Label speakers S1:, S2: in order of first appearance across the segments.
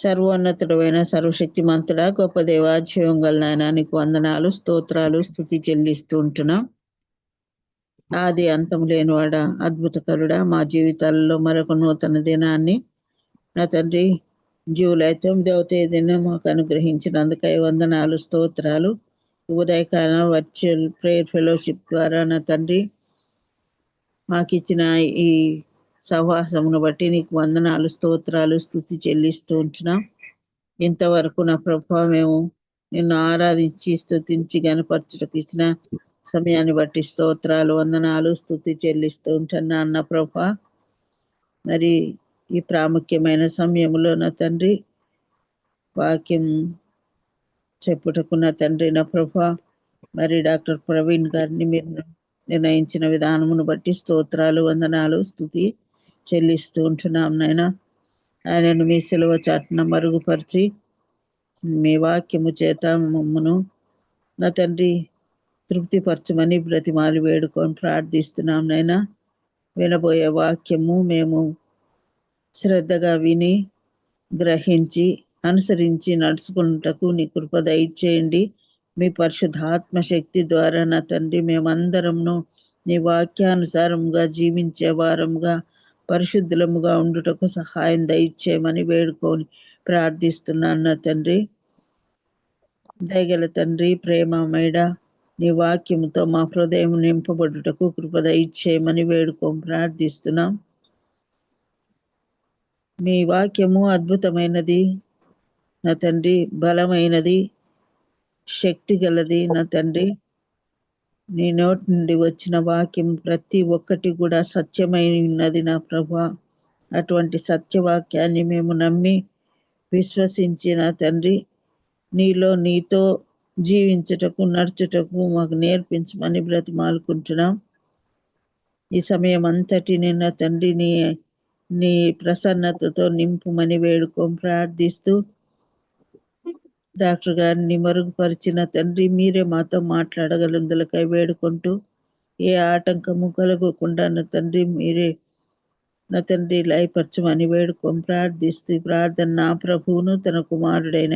S1: సర్వోన్నతుడైన సర్వశక్తిమంతుడా గొప్ప దేవా, జీవం గల నాయనా నీకు వందనాలు, స్తోత్రాలు, స్తుతి చెల్లిస్తూ ఉంటున్నాం. ఆది అంతం లేనివాడా, అద్భుతకరుడా, మా జీవితాలలో మరొక నూతన దినాన్ని నా తండ్రి జూలై 9వ తేదీన మాకు అనుగ్రహించినందుకై వందనాలు, స్తోత్రాలు. ఉదయకాల వర్చువల్ ప్రేయర్ ఫెలోషిప్ ద్వారా నా తండ్రి మాకు ఇచ్చిన ఈ సహవాసమును బట్టి నీకు వందనాలు, స్తోత్రాలు, స్తుతి చెల్లిస్తూ ఉంటున్నాం. ఇంతవరకు నా ప్రభావ మేము నిన్ను ఆరాధించి స్తుతించి గనపరచుటకు ఇచ్చిన సమయాన్ని బట్టి స్తోత్రాలు, వందనాలు, స్తుతి చెల్లిస్తూ ఉంటున్నా అన్న ప్రభా. మరి ఈ ప్రాముఖ్యమైన సమయంలో నా తండ్రి వాక్యం చెప్పుటకు నా తండ్రి నా ప్రభా, మరి డాక్టర్ ప్రవీణ్ గారిని మీరు నిర్ణయించిన విధానమును బట్టి స్తోత్రాలు, వందనాలు, స్తుతి చెల్లిస్తూ ఉంటున్నాం నాయన. ఆయనను మీ సిలువ చాటున మరుగుపరిచి మీ వాక్యము చేత మమ్మను నా తండ్రి తృప్తిపరచమని బ్రతిమాలి వేడుకొని ప్రార్థిస్తున్నాం నాయన. వినబోయే వాక్యము మేము శ్రద్ధగా విని గ్రహించి అనుసరించి నడుచుకున్నటకు నీ కృప దయచేయండి. మీ పరిశుద్ధాత్మ శక్తి ద్వారా నా తండ్రి మేమందరమును నీ వాక్యానుసారముగా జీవించే వారముగా పరిశుద్ధులముగా ఉండుటకు సహాయం దయచేయమని వేడుకొని ప్రార్థిస్తున్నాను నా తండ్రి. దయగల తండ్రి, ప్రేమమేడ నీ వాక్యముతో మా హృదయం నింపబడుటకు కృప దయచేయమని వేడుకొని ప్రార్థిస్తున్నాం. మీ వాక్యము అద్భుతమైనది నా తండ్రి, బలమైనది, శక్తి గలది నా తండ్రి. నీ నోటి నుండి వచ్చిన వాక్యం ప్రతి ఒక్కటి కూడా సత్యమై ఉన్నది నా ప్రభా. అటువంటి సత్యవాక్యాన్ని మేము నమ్మి విశ్వసించి నా తండ్రి నీతో జీవించుటకు నడుచుటకు మాకు నేర్పించమని బ్రతిమాలుకుంటున్నాం. ఈ సమయం అంతటిని నా తండ్రి నీ ప్రసన్నతతో నింపుమని వేడుకొని ప్రార్థిస్తూ డాక్టర్ గారిని మరుగుపరిచిన తండ్రి మీరే మాతో మాట్లాడగలందులకై వేడుకుంటూ ఏ ఆటంకము కలగకుండా నా తండ్రి మీరే నా తండ్రి లయపరచమని వేడుకొని ప్రార్థిస్తూ ప్రార్థన నా ప్రభువును తన కుమారుడైన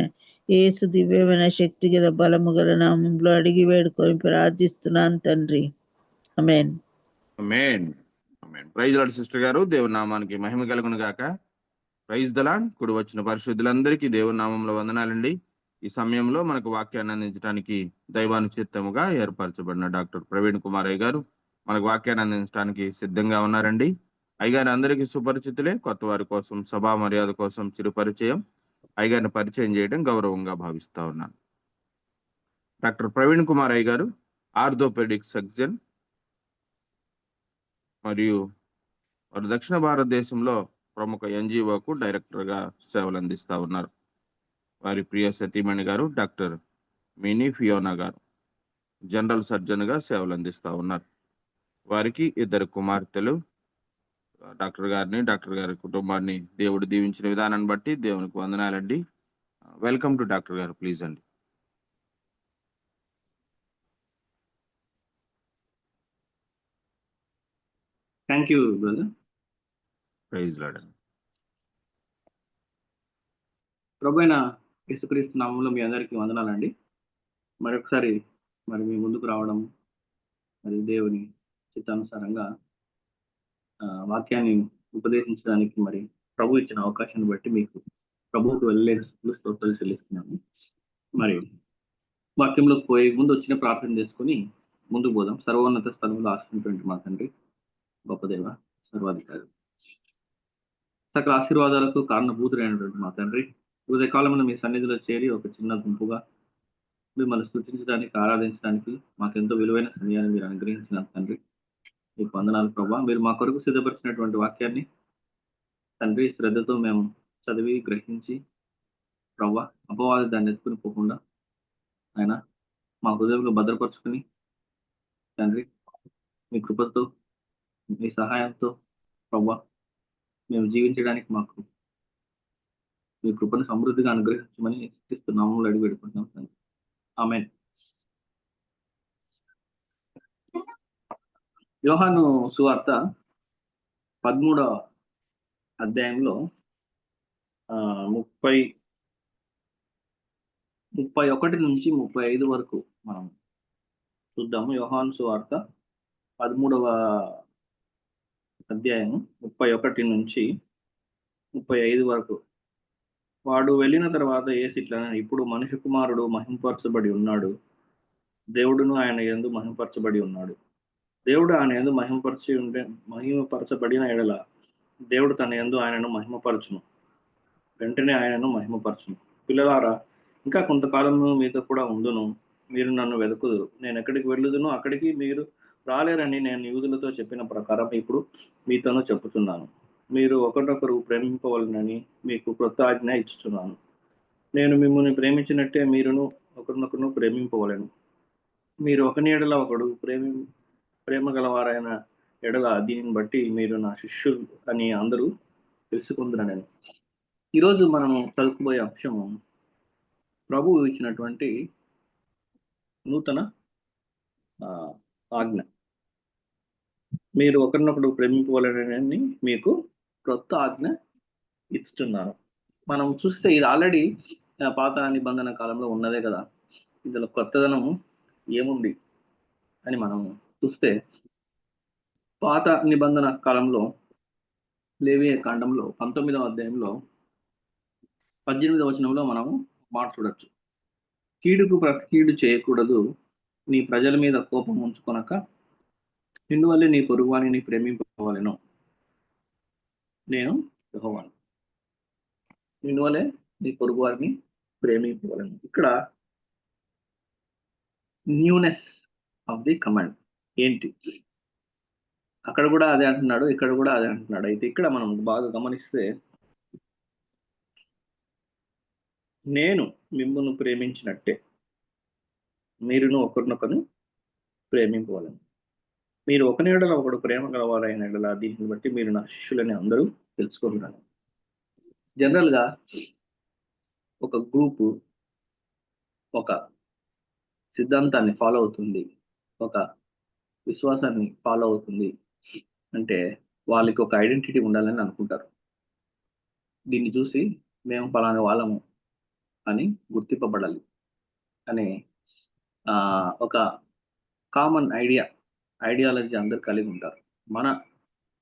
S1: యేసు దివ్యమైన శక్తి గల బలము గల నామంలో అడిగి వేడుకొని ప్రార్థిస్తున్నాను తండ్రి. Amen.
S2: Amen. Amen. Praise Lord sister గారు, దేవుని నామానికి మహిమ కలుగును గాక. Praise the Lord. కూడి వచ్చిన పరిశుద్ధులందరికీ దేవుని నామంలో వందనాలండి. ఈ సమయంలో మనకు వాక్యాన్ని అందించడానికి దైవానుచిత్తముగా ఏర్పరచబడిన డాక్టర్ ప్రవీణ్ కుమార్ అయ్య గారు మనకు వాక్యాన్ని అందించడానికి సిద్ధంగా ఉన్నారండి. అయ్యగారు అందరికీ సుపరిచితులే. కొత్త వారి కోసం సభా మర్యాద కోసం చిరు పరిచయం. అయ్యగారిని పరిచయం చేయడం గౌరవంగా భావిస్తా ఉన్నాను. డాక్టర్ ప్రవీణ్ కుమార్ అయ్య గారు ఆర్థోపెడిక్ సర్జన్ మరియు వారు దక్షిణ భారతదేశంలో ప్రముఖ ఎన్జిఓకు డైరెక్టర్గా సేవలు అందిస్తూ ఉన్నారు. వారి ప్రియ సతీమణి గారు డాక్టర్ మినీ ఫియోనా గారు జనరల్ సర్జన్గా సేవలు అందిస్తూ ఉన్నారు. వారికి 2 కుమార్తెలు. డాక్టర్ గారిని, డాక్టర్ గారి కుటుంబాన్ని దేవుడు దీవించిన విధానాన్ని బట్టి దేవునికి వందనాలండి. వెల్కమ్ టు డాక్టర్ గారు, ప్లీజ్ అండి.
S3: Thank you brother.
S2: Praise Lord.
S3: ప్రభువైన యేసుక్రీస్తు నామంలో మీ అందరికీ వందనాలండి. మరొకసారి మీ ముందుకు రావడం, మరి దేవుని చిత్తానుసారంగా వాక్యాన్ని ఉపదేశించడానికి మరి ప్రభు ఇచ్చిన అవకాశాన్ని బట్టి మీకు ప్రభువుకు వెళ్ళలేని స్తోత్రాలు చెల్లిస్తున్నాను. మరి వాక్యంలోకి పోయే ముందు వచ్చిన ప్రార్థన చేసుకుని ముందుకు పోదాం. సర్వోన్నత స్థలంలో ఆశ్రయించినటువంటి మా తండ్రి, గొప్ప దేవ, సర్వాధికారి, సకల ఆశీర్వాదాలకు కారణభూతుడైనటువంటి మా తండ్రి, ఉదయకాలంలో మీ సన్నిధిలో చేరి ఒక చిన్న గుంపుగా మిమ్మల్ని స్తుతించడానికి, ఆరాధించడానికి మాకెంతో విలువైన సమయాన్ని మీరు అనుగ్రహించిన తండ్రి, మీకు వందనాలు ప్రభా. మీరు మా కొరకు సిద్ధపరిచినటువంటి వాక్యాన్ని తండ్రి శ్రద్ధతో మేము చదివి గ్రహించి ప్రభా అపవాది దాన్ని ఎత్తుకుని పోకుండా ఆయన మా హృదయంలో భద్రపరుచుకుని తండ్రి మీ కృపతో మీ సహాయంతో ప్రభా మేము జీవించడానికి మాకు మీ కృపను సమృద్ధిగా అనుగ్రహించమని నామములో అడిగి పెట్టుకుంటున్నాం తండ్రి. ఆమేన్. యోహాను సువార్త 13వ అధ్యాయంలో 31 నుంచి 35 వరకు మనం చూద్దాము. యోహాను సువార్త 13వ అధ్యాయము 31 నుంచి 35 వరకు. వాడు వెళ్ళిన తర్వాత యేసు ఇట్లా, ఇప్పుడు మనుష్య కుమారుడు మహిమపరచబడి ఉన్నాడు, దేవుడును ఆయన యందు మహిమపరచబడి ఉన్నాడు. దేవుడు ఆయన యందు మహిమపరచబడిన ఎడల దేవుడు తన యందు ఆయనను మహిమపరచును, వెంటనే ఆయనను మహిమపరచును. పిల్లలారా, ఇంకా కొంతకాలము మీతో కూడా ఉండును, మీరు నన్ను వెతుకుదురు. నేను ఎక్కడికి వెళ్ళుదునో అక్కడికి మీరు రాలేరని నేను యూదులతో చెప్పిన ప్రకారం ఇప్పుడు మీతోనూ చెప్పుతున్నాను. మీరు ఒకరినొకరు ప్రేమింపవలనని మీకు క్రొత్త ఆజ్ఞ ఇచ్చుచున్నాను. నేను మిమ్మల్ని ప్రేమించినట్టే మీరును ఒకరినొకరు ప్రేమింపవలెను. మీరు ఒకని ఎడల ఒకడు ప్రేమ గలవారైన ఎడల దీనిని బట్టి మీరు నా శిష్యులు అని అందరూ తెలుసుకుందరని. ఈరోజు మనము చదువుకుపోయే అంశము ప్రభువు ఇచ్చినటువంటి నూతన ఆజ్ఞ. మీరు ఒకరినొకడు ప్రేమింపవలనని మీకు క్రొత్త ఆజ్ఞ ఇస్తున్నాను. మనం చూస్తే ఇది ఆల్రెడీ పాత నిబంధన కాలంలో ఉన్నదే కదా, ఇందులో కొత్తదనము ఏముంది అని మనం చూస్తే, పాత నిబంధన కాలంలో లేవియ కాండంలో 19వ అధ్యాయంలో 18వ వచనంలో మనము మాట చూడొచ్చు. కీడుకు కీడు చేయకూడదు, నీ ప్రజల మీద కోపం ఉంచుకొనక నిన్ను వల్లే నీ పొరుగువానిని ప్రేమింపవలెను, నేను యెహోవాను. నిన్ను వల్లే నీ పొరుగువారిని ప్రేమింపవలెను. ఇక్కడ న్యూనెస్ ఆఫ్ ది కమాండ్ ఏంటి? అక్కడ కూడా అదే అంటున్నాడు, ఇక్కడ కూడా అదే అంటున్నాడు. అయితే ఇక్కడ మనం బాగా గమనిస్తే, నేను మిమ్మల్ని ప్రేమించినట్టే మీరును ఒకరినొకరు ప్రేమింపవలను. మీరు ఒకని ఎడల ఒకడు ప్రేమ గలవారైన ఎడల దీనిని బట్టి మీరు నా శిష్యులని అందరూ తెలుసుకుంటున్నాను. జనరల్గా ఒక గ్రూపు ఒక సిద్ధాంతాన్ని ఫాలో అవుతుంది, ఒక విశ్వాసాన్ని ఫాలో అవుతుంది అంటే వాళ్ళకి ఒక ఐడెంటిటీ ఉండాలని అనుకుంటారు. దీన్ని చూసి మేము పలానా వాళ్ళము అని గుర్తింపబడాలి అనే ఒక కామన్ ఐడియాలజీ అందరు కలిగి ఉంటారు. మన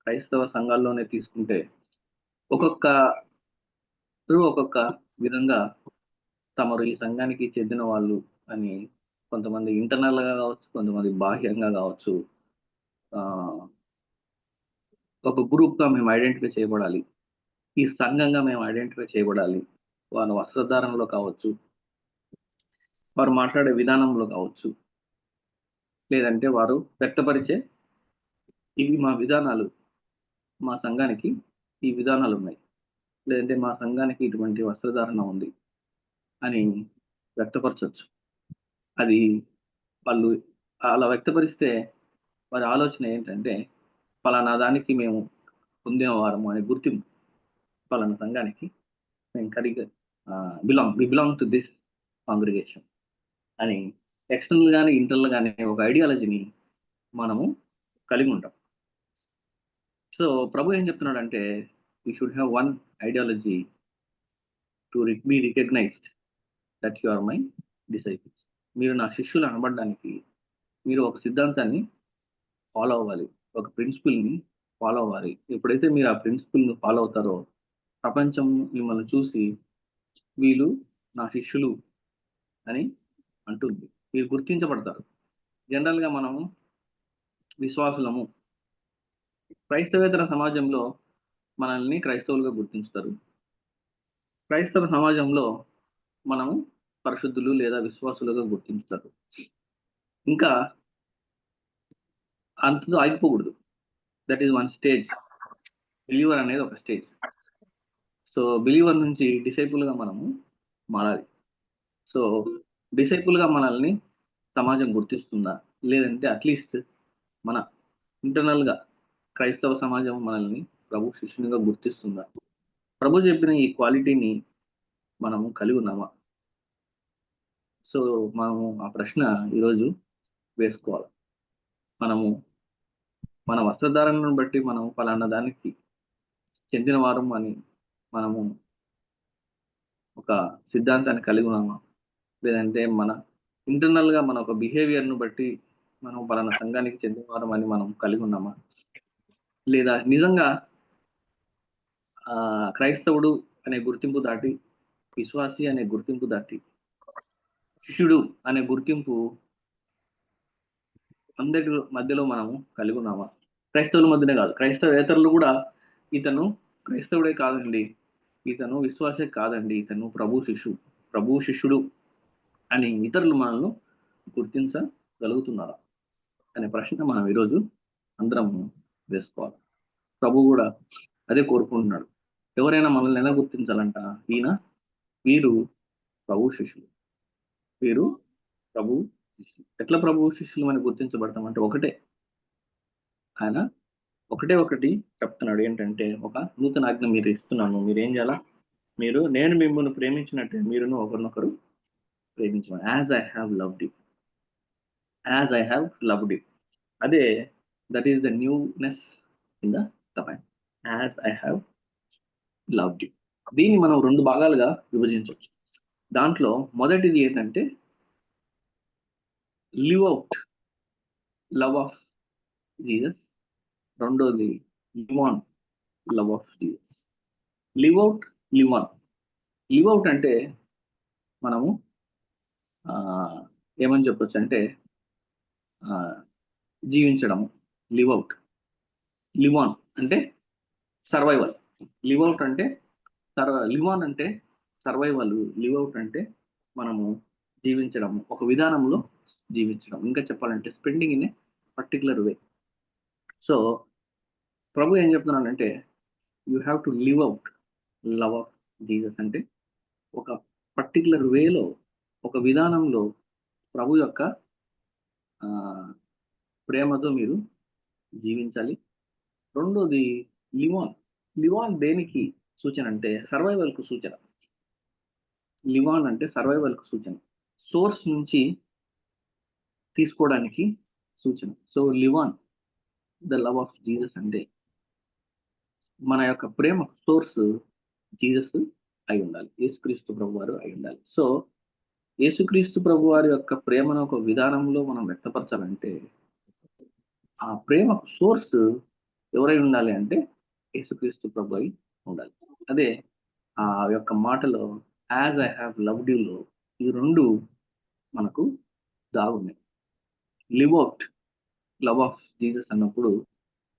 S3: క్రైస్తవ సంఘాల్లోనే తీసుకుంటే ఒక్కొక్క విధంగా తమరు ఈ సంఘానికి చెందిన వాళ్ళు అని, కొంతమంది ఇంటర్నల్ గా కావచ్చు, కొంతమంది బాహ్యంగా కావచ్చు, ఒక గ్రూప్ గా మేము ఐడెంటిఫై చేయబడాలి, ఈ సంఘంగా మేము ఐడెంటిఫై చేయబడాలి. వాళ్ళ వస్త్రధారణలో కావచ్చు, వారు మాట్లాడే విధానంలో కావచ్చు, లేదంటే వారు వ్యక్తపరిచే ఇవి మా విధానాలు, మా సంఘానికి ఈ విధానాలు ఉన్నాయి, లేదంటే మా సంఘానికి ఇటువంటి వస్త్రధారణ ఉంది అని వ్యక్తపరచవచ్చు. అది వాళ్ళు అలా వ్యక్తపరిస్తే వారి ఆలోచన ఏంటంటే, పలానా దానికి మేము పొందేవారము అనే గుర్తింపు, పలానా సంఘానికి మేము బిలాంగ్ టు దిస్ కాంగ్రిగేషన్ అని ఎక్స్టర్నల్ గానీ ఇంటర్నల్ గానీ ఒక ఐడియాలజీని మనము కలిగి ఉంటాం. సో ప్రభు ఏం చెప్తున్నాడంటే, you should have one ideology to be recognised that you are my disciples. మీరు నా శిష్యులు అనబడడానికి మీరు ఒక సిద్ధాంతాన్ని ఫాలో అవ్వాలి, ఒక ప్రిన్సిపల్ని ఫాలో అవ్వాలి. ఎప్పుడైతే మీరు ఆ ప్రిన్సిపల్ని ఫాలో అవుతారో ప్రపంచం మిమ్మల్ని చూసి వీళ్ళు నా శిష్యులు అని అంటుంది, మీరు గుర్తించబడతారు. జనరల్గా మనము విశ్వాసులము, క్రైస్తవేతర సమాజంలో మనల్ని క్రైస్తవులుగా గుర్తించుతారు. క్రైస్తవ సమాజంలో మనము పరిశుద్ధులు లేదా విశ్వాసులుగా గుర్తించుతారు. ఇంకా అంతతో ఆగిపోకూడదు. That is one stage. Believer అనేది ఒక స్టేజ్. సో బిలీవర్ నుంచి డిసైపుల్గా మనము మారాలి. సో డిసైపుల్గా మనల్ని సమాజం గుర్తిస్తుందా, లేదంటే అట్లీస్ట్ మన ఇంటర్నల్గా క్రైస్తవ సమాజం మనల్ని ప్రభు శిష్యునిగా గుర్తిస్తుందా? ప్రభు చెప్పిన ఈ క్వాలిటీని మనము కలిగి ఉన్నామా? సో మనము ఆ ప్రశ్న ఈరోజు వేసుకోవాలి. మనము మన వస్త్రధారణను బట్టి మనం ఫలానా దానికి చెందిన వారం అని మనము ఒక సిద్ధాంతాన్ని కలిగి ఉన్నామా, లేదంటే మన ఇంటర్నల్ గా మన ఒక బిహేవియర్ ను బట్టి మనం పలానా సంఘానికి చెందినవారం అని మనం కలిగి ఉన్నామా, లేదా నిజంగా క్రైస్తవుడు అనే గుర్తింపు దాటి, విశ్వాసి అనే గుర్తింపు దాటి, శిష్యుడు అనే గుర్తింపు అందరి మధ్యలో మనము కలిగి ఉన్నామా? క్రైస్తవుల మధ్యనే కాదు, క్రైస్తవేతరులు కూడా ఇతను క్రైస్తవుడే కాదండి, ఇతను విశ్వాసే కాదండి, ఇతను ప్రభు శిష్యుడు అని ఇతరులు మనల్ని గుర్తించగలుగుతున్నారా అనే ప్రశ్న మనం ఈరోజు అందరం వేసుకోవాలి. ప్రభు కూడా అదే కోరుకుంటున్నాడు. ఎవరైనా మనల్ని ఎలా గుర్తించాలంట? వీరు ప్రభు శిష్యులు, వీరు ప్రభు శిష్యులు. ఎట్లా ప్రభు శిష్యులు అని గుర్తించబడతామంటే ఆయన ఒకటి చెప్తున్నాడు. ఏంటంటే, ఒక నూతన ఆజ్ఞ మీరు ఇస్తున్నాను, మీరు ఏం చేయాలా? నేను మిమ్మల్ని ప్రేమించినట్టే మీరును ఒకరినొకరు ప్రేమించమని. As I have loved you. అదే that is the newness in the command. As I have loved you. దీన్ని మనం 2 భాగాలుగా విభజించవచ్చు. దాంట్లో మొదటిది ఏంటంటే live out love of Jesus. రెండోది live on love of Jesus. Live out, live on. Live out అంటే మనము ఏమని చెప్పొచ్చు అంటే జీవించడము. Live out. లివ్ ఆన్ అంటే సర్వైవల్. లివ్ అవుట్ అంటే లివ్ ఆన్ అంటే సర్వైవల్. లివ్ అవుట్ అంటే మనము జీవించడం, ఒక విధానంలో జీవించడం. ఇంకా చెప్పాలంటే spending in a particular way. So ప్రభు ఏం చెప్తున్నానంటే, you have to live out love of Jesus. అంటే ఒక పర్టికులర్ వేలో, ఒక విధానంలో ప్రభు యొక్క ప్రేమతో మీరు జీవించాలి. రెండోది లివ్ ఆన్ దేనికి సూచన అంటే సర్వైవల్ కు సూచన. లివ్ ఆన్ అంటే సర్వైవల్ కు సూచన, సోర్స్ నుంచి తీసుకోవడానికి సూచన. So live on the love of Jesus అంటే మన యొక్క ప్రేమ సోర్స్ జీసస్ అయి ఉండాలి, యేసుక్రీస్తు ప్రభు వారు అయి ఉండాలి. సో యేసుక్రీస్తు ప్రభు వారి యొక్క ప్రేమను ఒక విధానంలో మనం వ్యక్తపరచాలంటే ఆ ప్రేమకు సోర్స్ ఎవరై ఉండాలి అంటే యేసుక్రీస్తు ప్రభు అయి ఉండాలి. అదే ఆ యొక్క మాటలో యాజ్ ఐ హ్యావ్ లవ్డ్ యూలో ఈ 2 మనకు దాగున్నాయి. Live out love of Jesus అన్నప్పుడు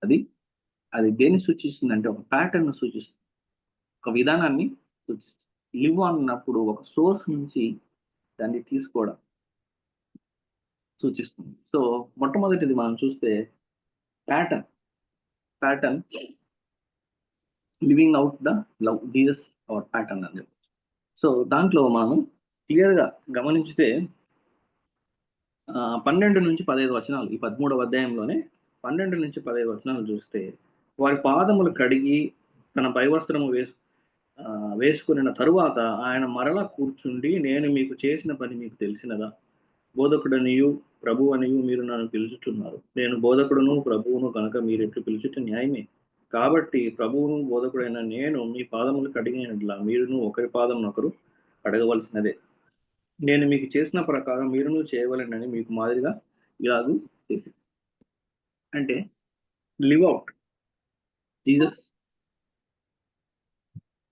S3: అది దేన్ని సూచిస్తుంది అంటే ఒక ప్యాటర్న్ సూచిస్తుంది, ఒక విధానాన్ని సూచిస్తుంది. లివ్ అన్నప్పుడు ఒక సోర్స్ నుంచి దాన్ని తీసుకోవడం సూచిస్తుంది. సో మొట్టమొదటిది మనం చూస్తే pattern living out the love Jesus our pattern అని. సో దాంట్లో మనం క్లియర్ గా గమనించితే 12 నుంచి 15 వచనాలు, ఈ 13వ అధ్యాయంలోనే 12 నుంచి 15 వచనాలు చూస్తే, వారి పాదములు కడిగి తన పైవస్త్రము వేసుకున్న తరువాత ఆయన మరలా కూర్చుండి, నేను మీకు చేసిన పని మీకు తెలిసినదా? బోధకుడనియు ప్రభు అనియు మీరు నన్ను పిలుచుతున్నారు. నేను బోధకుడును ప్రభువును కనుక మీరు ఎట్లు పిలుచుట న్యాయమే. కాబట్టి ప్రభువును బోధకుడైన నేను మీ పాదములు కడిగినట్లా మీరును ఒకరి పాదం ఒకరు కడగవలసినదే. నేను మీకు చేసిన ప్రకారం మీరును చేయవలెనని మీకు మాదిరిగా ఇలాగూ చేసి. అంటే లివ్ అవుట్ జీసస్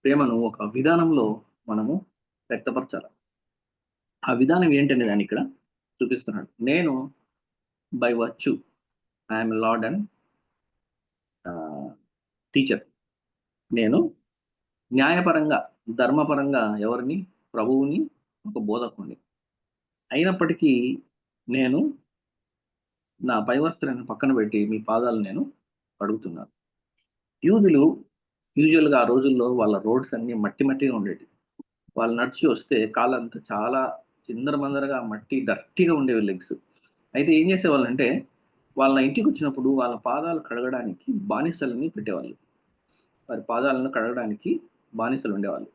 S3: ప్రేమను ఒక విధానంలో మనము వ్యక్తపరచాలి. ఆ విధానం ఏంటనే దాన్ని ఇక్కడ చూపిస్తున్నాడు. నేను by virtue I'm lord and teacher. నేను న్యాయపరంగా, ధర్మపరంగా ఎవరిని? ప్రభువుని, ఒక బోధకుని. అయినప్పటికీ నేను నా పైవస్త్రాన్ని పక్కన పెట్టి మీ పాదాలు నేను కడుగుతున్నాను. యూజువల్గా ఆ రోజుల్లో వాళ్ళ రోడ్స్ అన్ని మట్టిగా ఉండేవి. వాళ్ళు నడిచి వస్తే కాళ్ళంతా చాలా చిందరమందరగా మట్టి డర్టీగా ఉండేవి లెగ్స్. అయితే ఏం చేసేవాళ్ళంటే, వాళ్ళ ఇంటికి వచ్చినప్పుడు వాళ్ళ పాదాలు కడగడానికి బానిసలని పెట్టేవాళ్ళు. వారి పాదాలను కడగడానికి బానిసలు ఉండేవాళ్ళు.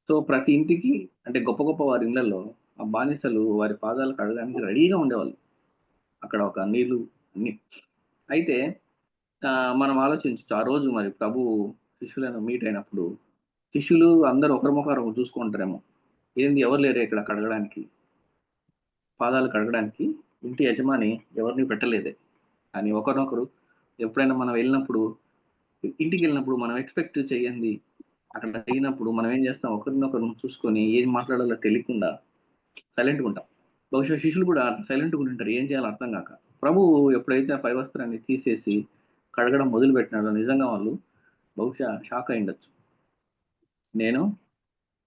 S3: సో ప్రతి ఇంటికి, అంటే గొప్ప గొప్ప వారి ఇళ్లలో ఆ బానిసలు వారి పాదాలు కడగడానికి రెడీగా ఉండేవాళ్ళు. అక్కడ ఒక నీళ్లు అన్ని. అయితే మనం ఆలోచించచ్చు, ఆ రోజు మరి ప్రభు శిష్యులను మీట్ అయినప్పుడు శిష్యులు అందరు ఒకరిమొకరు చూసుకుంటారేమో, ఏంది ఎవరు లేరు ఇక్కడ కడగడానికి, పాదాలు కడగడానికి ఇంటి యజమాని ఎవరిని పెట్టలేదే అని ఒకరినొకరు. ఎప్పుడైనా మనం వెళ్ళినప్పుడు, ఇంటికి వెళ్ళినప్పుడు మనం ఎక్స్పెక్ట్ చేయండి అక్కడ జరిగినప్పుడు మనం ఏం చేస్తాం, ఒకరినొకరు చూసుకొని ఏం మాట్లాడాలో తెలియకుండా సైలెంట్గా ఉంటాం. బహుశా శిష్యులు కూడా సైలెంట్గా ఉంటారు, ఏం చేయాలో అర్థం కాక. ప్రభువు ఎప్పుడైతే ఆ పై వస్త్రాన్ని తీసేసి కడగడం మొదలు పెట్టినాడో నిజంగా వాళ్ళు బహుశా షాక్ అయి ఉండొచ్చు. నేను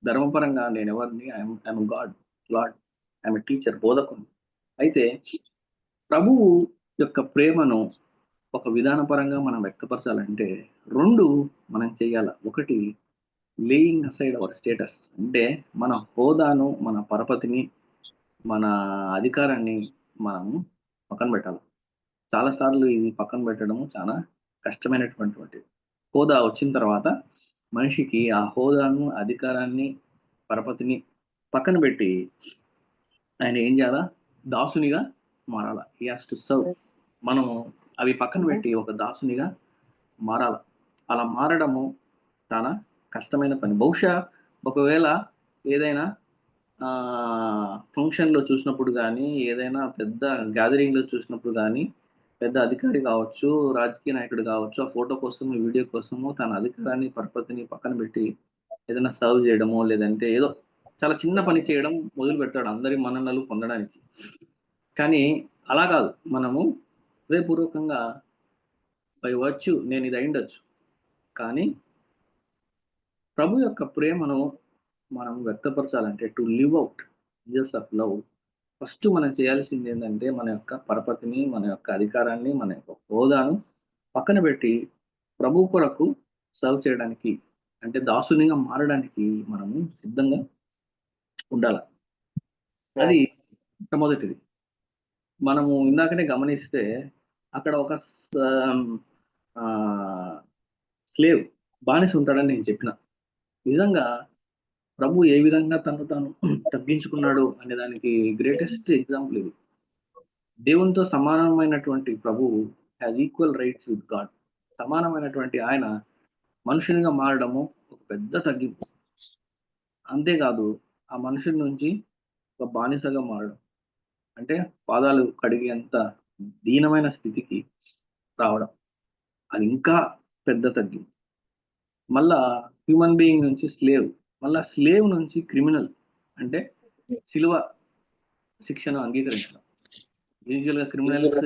S3: ధర్మపరంగా నేను ఎవరిని, ఐఎమ్ గాడ్, ఐఎమ్ టీచర్, బోధకుని. అయితే ప్రభువు యొక్క ప్రేమను ఒక విధానపరంగా మనం వ్యక్తపరచాలంటే రెండు మనం చేయాల. ఒకటి, లేయింగ్ అసైడ్ అవర్ స్టేటస్, అంటే మన హోదాను, మన పరపతిని, మన అధికారాన్ని మనము పక్కన పెట్టాలి. చాలాసార్లు ఇది పక్కన పెట్టడము చాలా కష్టమైనటువంటి హోదా వచ్చిన తర్వాత మనిషికి ఆ హోదాను, అధికారాన్ని, పరపతిని పక్కన పెట్టి ఆయన ఏం చేయాలా, దాసునిగా మారాల. He has to serve. మనం అవి పక్కన పెట్టి ఒక దాసునిగా మారాల. అలా మారడము చాలా కష్టమైన పని. బహుశా ఒకవేళ ఏదైనా ఫంక్షన్లో చూసినప్పుడు కానీ, ఏదైనా పెద్ద గ్యాదరింగ్లో చూసినప్పుడు కానీ, పెద్ద అధికారి కావచ్చు, రాజకీయ నాయకుడు కావచ్చు, ఆ ఫోటో కోసము, వీడియో కోసము తన అధికారాన్ని, పరపతిని పక్కన పెట్టి ఏదైనా సర్వ్ చేయడమో, లేదంటే ఏదో చాలా చిన్న పని చేయడం మొదలు పెడతాడు అందరి మన్ననలు పొందడానికి. కానీ అలా కాదు, మనము హృదయపూర్వకంగా బై వర్చ్యూ నేను ఇది అయిండొచ్చు, కానీ ప్రభు యొక్క ప్రేమను మనం వ్యక్తపరచాలంటే to live out Jesus of love, first మనం చేయాల్సింది ఏంటంటే మన యొక్క పరపతిని, మన యొక్క అధికారాన్ని, మన యొక్క హోదాను పక్కన పెట్టి ప్రభు కొరకు సర్వ్ చేయడానికి, అంటే దాసునిగా మారడానికి మనము సిద్ధంగా ఉండాలి. అది మొట్టమొదటిది. మనము ఇందాకనే గమనిస్తే అక్కడ ఒక స్లేవ్, బానిస ఉంటాడని నేను చెప్పిన. నిజంగా ప్రభు ఏ విధంగా తను తాను తగ్గించుకున్నాడు అనే దానికి గ్రేటెస్ట్ ఎగ్జాంపుల్ ఇది. దేవునితో సమానమైనటువంటి ప్రభువు has equal rights with God. సమానమైనటువంటి ఆయన మనుషునిగా మారడము ఒక పెద్ద తగ్గింపు. అంతేకాదు, ఆ మనుషుల నుంచి ఒక బానిసగా మారడం అంటే పాదాలు కడిగేంత దీనమైన స్థితికి రావడం, అది ఇంకా పెద్ద తగ్గింపు. మళ్ళా హ్యూమన్ బీయింగ్ నుంచి స్లేవ్, మళ్ళా స్లేవ్ నుంచి క్రిమినల్, అంటే సిలువ శిక్షను అంగీకరించడం. యూజువల్ గా క్రిమినల్స్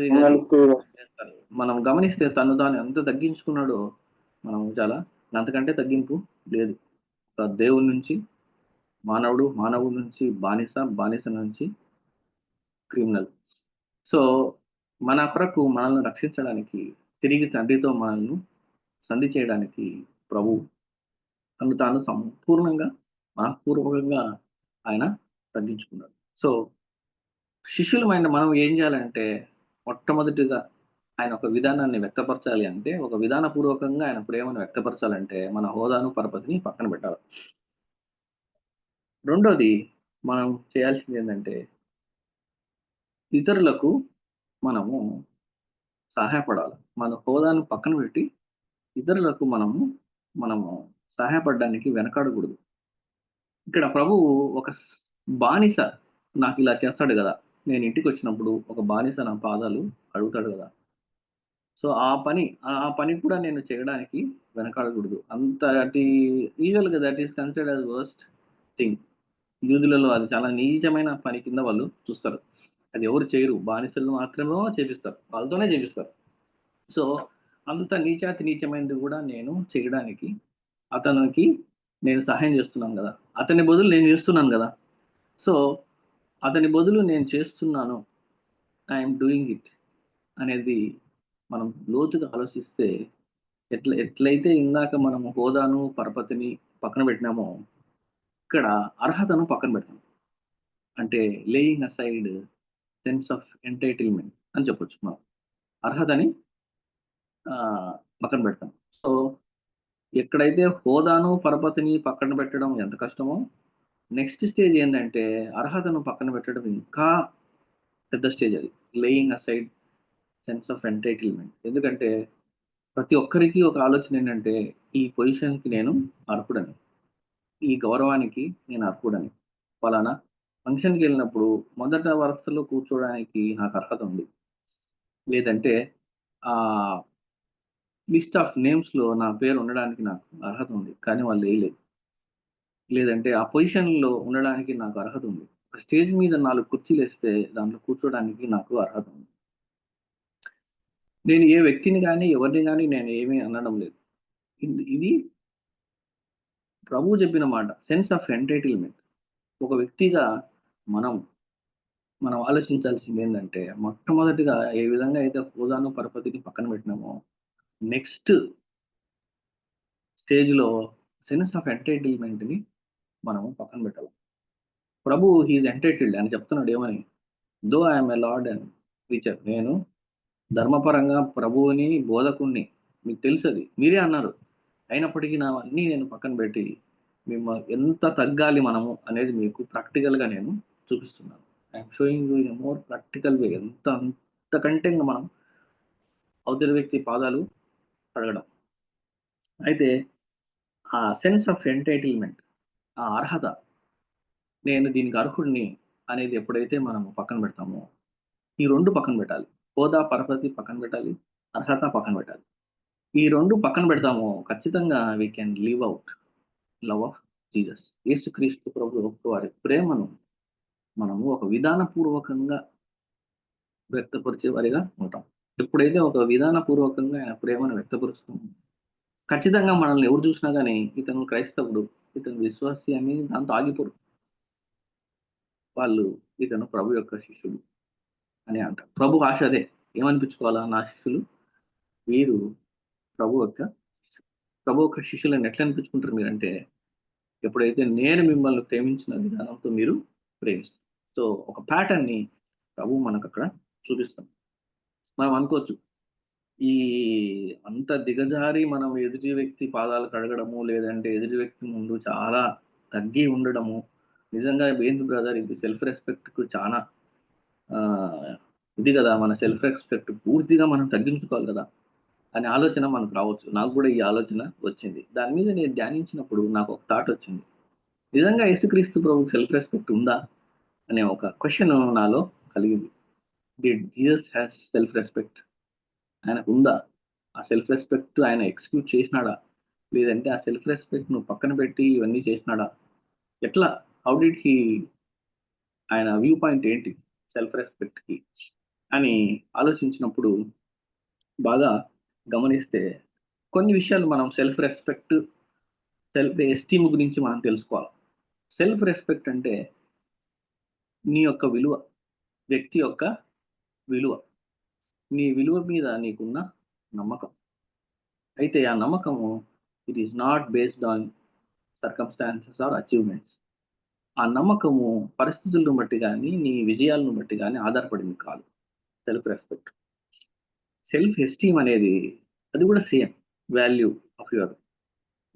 S3: చేస్తారు. మనం గమనిస్తే తను తాను ఎంత తగ్గించుకున్నాడో మనం చాలా, అంతకంటే తగ్గింపు లేదు. దేవుడి నుంచి మానవుడు, మానవుడి నుంచి బానిస, బానిస నుంచి క్రిమినల్. సో మన కొరకు మనల్ని రక్షించడానికి, తిరిగి తండ్రితో మనల్ని సంధి చేయడానికి ప్రభు తను తాను సంపూర్ణంగా, మనపూర్వకంగా ఆయన తగ్గించుకున్నాడు. సో శిష్యులమైన మనం ఏం చేయాలంటే, మొట్టమొదటిగా ఆయన ఒక విధానాన్ని వ్యక్తపరచాలి అంటే, ఒక విధానపూర్వకంగా ఆయన ప్రేమను వ్యక్తపరచాలంటే మన హోదాను, పరపతిని పక్కన పెట్టాలి. రెండోది మనం చేయాల్సింది ఏంటంటే, ఇతరులకు మనము సహాయపడాలి. మన హోదాను పక్కన పెట్టి ఇతరులకు మనము సహాయపడడానికి వెనకాడకూడదు. ఇక్కడ ప్రభువు ఒక బానిస నాకు ఇలా చేస్తాడు కదా, నేను ఇంటికి వచ్చినప్పుడు ఒక బానిస నా పాదాలు అడుగుతాడు కదా, సో ఆ పని కూడా నేను చేయడానికి వెనకాడకూడదు. అంతటి యూజువల్గా that is considered as worst thing. యూదులలో అది చాలా నీచమైన పని కింద వాళ్ళు చూస్తారు. అది ఎవరు చేయరు, బానిసలు మాత్రమే చేపిస్తారు, వాళ్ళతోనే చేపిస్తారు. సో అంత నీచాతి నీచమైనది కూడా నేను చేయడానికి, అతనికి నేను సహాయం చేస్తున్నాను కదా, అతని బదులు నేను చేస్తున్నాను కదా, సో అతని బదులు నేను చేస్తున్నాను, ఐఎమ్ డూయింగ్ ఇట్ అనేది మనం లోతుగా ఆలోచిస్తే, ఎట్లయితే ఇందాక మనం హోదాను, పరపతిని పక్కన పెట్టినామో, ఇక్కడ అర్హతను పక్కన పెడతాం. అంటే laying aside sense of entitlement అని చెప్పొచ్చు. మనం అర్హతని పక్కన పెడతాం. సో ఎక్కడైతే హోదాను, పరపతిని పక్కన పెట్టడం ఎంత కష్టమో, నెక్స్ట్ స్టేజ్ ఏంటంటే అర్హతను పక్కన పెట్టడం ఇంకా పెద్ద స్టేజ్. అది laying aside sense of entitlement. ఎందుకంటే ప్రతి ఒక్కరికి ఒక ఆలోచన ఏంటంటే, ఈ పొజిషన్కి నేను అర్హుడని. ఈ గౌరవానికి నేను అర్హుడని. ఫలానా ఫంక్షన్కి వెళ్ళినప్పుడు మొదట వరుసలో కూర్చోవడానికి నాకు అర్హత ఉంది. లేదంటే ఆ లిస్ట్ ఆఫ్ నేమ్స్ లో నా పేరు ఉండడానికి నాకు అర్హత ఉంది, కానీ వాళ్ళు వేయలేదు. లేదంటే ఆ పొజిషన్ లో ఉండడానికి నాకు అర్హత ఉంది. స్టేజ్ మీద 4 కుర్చీలు వేస్తే దాంట్లో కూర్చోడానికి నాకు అర్హత ఉంది. నేను ఏ వ్యక్తిని కానీ ఎవరిని కానీ నేను ఏమీ అనడం లేదు. ఇది ప్రభు చెప్పిన మాట, సెన్స్ ఆఫ్ ఎంటైటిల్మెంట్. ఒక వ్యక్తిగా మనం మనం ఆలోచించాల్సింది ఏంటంటే, మొట్టమొదటిగా ఏ విధంగా అయితే హోదాను పరపతిని పక్కన పెట్టినామో, నెక్స్ట్ స్టేజ్ లో సెన్స్ ఆఫ్ ఎంటైటిల్మెంట్ ని మనము పక్కన పెట్టాలి. ప్రభు హీఈస్ ఎంటైటిల్డ్ అని చెప్తున్నాడు. ఏమని? Though I'm a lord and teacher. నేను ధర్మపరంగా ప్రభువుని, బోధకుణ్ణి, మీకు తెలుసు, అది మీరే అన్నారు. అయినప్పటికీ నావన్నీ నేను పక్కన పెట్టి మిమ్మల్ని ఎంత తగ్గాలి మనము అనేది మీకు ప్రాక్టికల్ గా నేను చూపిస్తున్నాను. I'm showing you in more practical వే. అంతకంటే ఇంకా మనం అవతలి వ్యక్తి పాదాలు కడగడం. అయితే ఆ సెన్స్ ఆఫ్ ఎంటైటిల్మెంట్, ఆ అర్హత, నేను దీనికి అర్హుడిని అనేది ఎప్పుడైతే మనం పక్కన పెడతామో, ఈ రెండు పక్కన పెట్టాలి. హోదా పరపతి పక్కన పెట్టాలి, అర్హత పక్కన పెట్టాలి. ఈ రెండు పక్కన పెడతామో ఖచ్చితంగా we can live out love of Jesus. యేసుక్రీస్తు ప్రభు వారి ప్రేమను మనము ఒక విధానపూర్వకంగా వ్యక్తపరిచే వారిగా ఉంటాం. ఎప్పుడైతే ఒక విధానపూర్వకంగా ఆయన ప్రేమను వ్యక్తపరుస్తామో, ఖచ్చితంగా మనల్ని ఎవరు చూసినా కానీ ఇతను క్రైస్తవుడు, ఇతను విశ్వాసి అని దాంతో ఆగిపోరు. వాళ్ళు ఇతను ప్రభు యొక్క శిష్యుడు అని అంటారు. ప్రభు ఆశ అదే. ఏమనిపించుకోవాలా? నా శిష్యులు వీరు ప్రభు యొక్క శిష్యులను ఎట్లా అనిపించుకుంటారు మీరంటే, ఎప్పుడైతే నేను మిమ్మల్ని ప్రేమించిన విధానంతో మీరు ప్రేమిస్తారు. సో ఒక ప్యాటర్న్ ని ప్రభు మనకు అక్కడ చూపిస్తాం. మనం అనుకోవచ్చు, ఈ అంత దిగజారి మనం ఎదుటి వ్యక్తి పాదాలు కడగడము, లేదంటే ఎదుటి వ్యక్తి ముందు చాలా తగ్గి ఉండడము నిజంగా ఏంది బ్రదర్, ఇది సెల్ఫ్ రెస్పెక్ట్ కు చాలా ఇది కదా. మన సెల్ఫ్ రెస్పెక్ట్ పూర్తిగా మనం తగ్గించుకోవాలి కదా అనే ఆలోచన మనకు రావచ్చు. నాకు కూడా ఈ ఆలోచన వచ్చింది. దాని మీద నేను ధ్యానించినప్పుడు నాకు ఒక థాట్ వచ్చింది. నిజంగా యేసుక్రీస్తు ప్రభు సెల్ఫ్ రెస్పెక్ట్ ఉందా అనే ఒక క్వశ్చన్ నాలో కలిగింది. Did Jesus has self respect? ఆయనకు ఉందా? ఆ సెల్ఫ్ రెస్పెక్ట్ ఆయన ఎక్స్క్యూట్ చేసినాడా? లేదంటే ఆ సెల్ఫ్ రెస్పెక్ట్ నువ్వు పక్కన పెట్టి ఇవన్నీ చేసినాడా? ఎట్లా? హౌ డిడ్ హీ, ఆయన వ్యూ పాయింట్ ఏంటి సెల్ఫ్ రెస్పెక్ట్ కి అని ఆలోచించినప్పుడు బాగా గమనిస్తే కొన్ని విషయాలు మనం సెల్ఫ్ రెస్పెక్ట్, సెల్ఫ్ ఎస్టీమ్ గురించి మనం తెలుసుకోవాలి. సెల్ఫ్ రెస్పెక్ట్ అంటే నీ యొక్క విలువ, వ్యక్తి యొక్క విలువ, నీ విలువ మీద నీకున్న నమ్మకం. అయితే ఆ నమ్మకము it is not based on circumstances or achievements. ఆ నమ్మకము పరిస్థితులను బట్టి కానీ నీ విజయాలను బట్టి కానీ ఆధారపడింది కాదు. సెల్ఫ్ రెస్పెక్ట్, సెల్ఫ్ ఎస్టీమ్ అనేది అది కూడా same value of your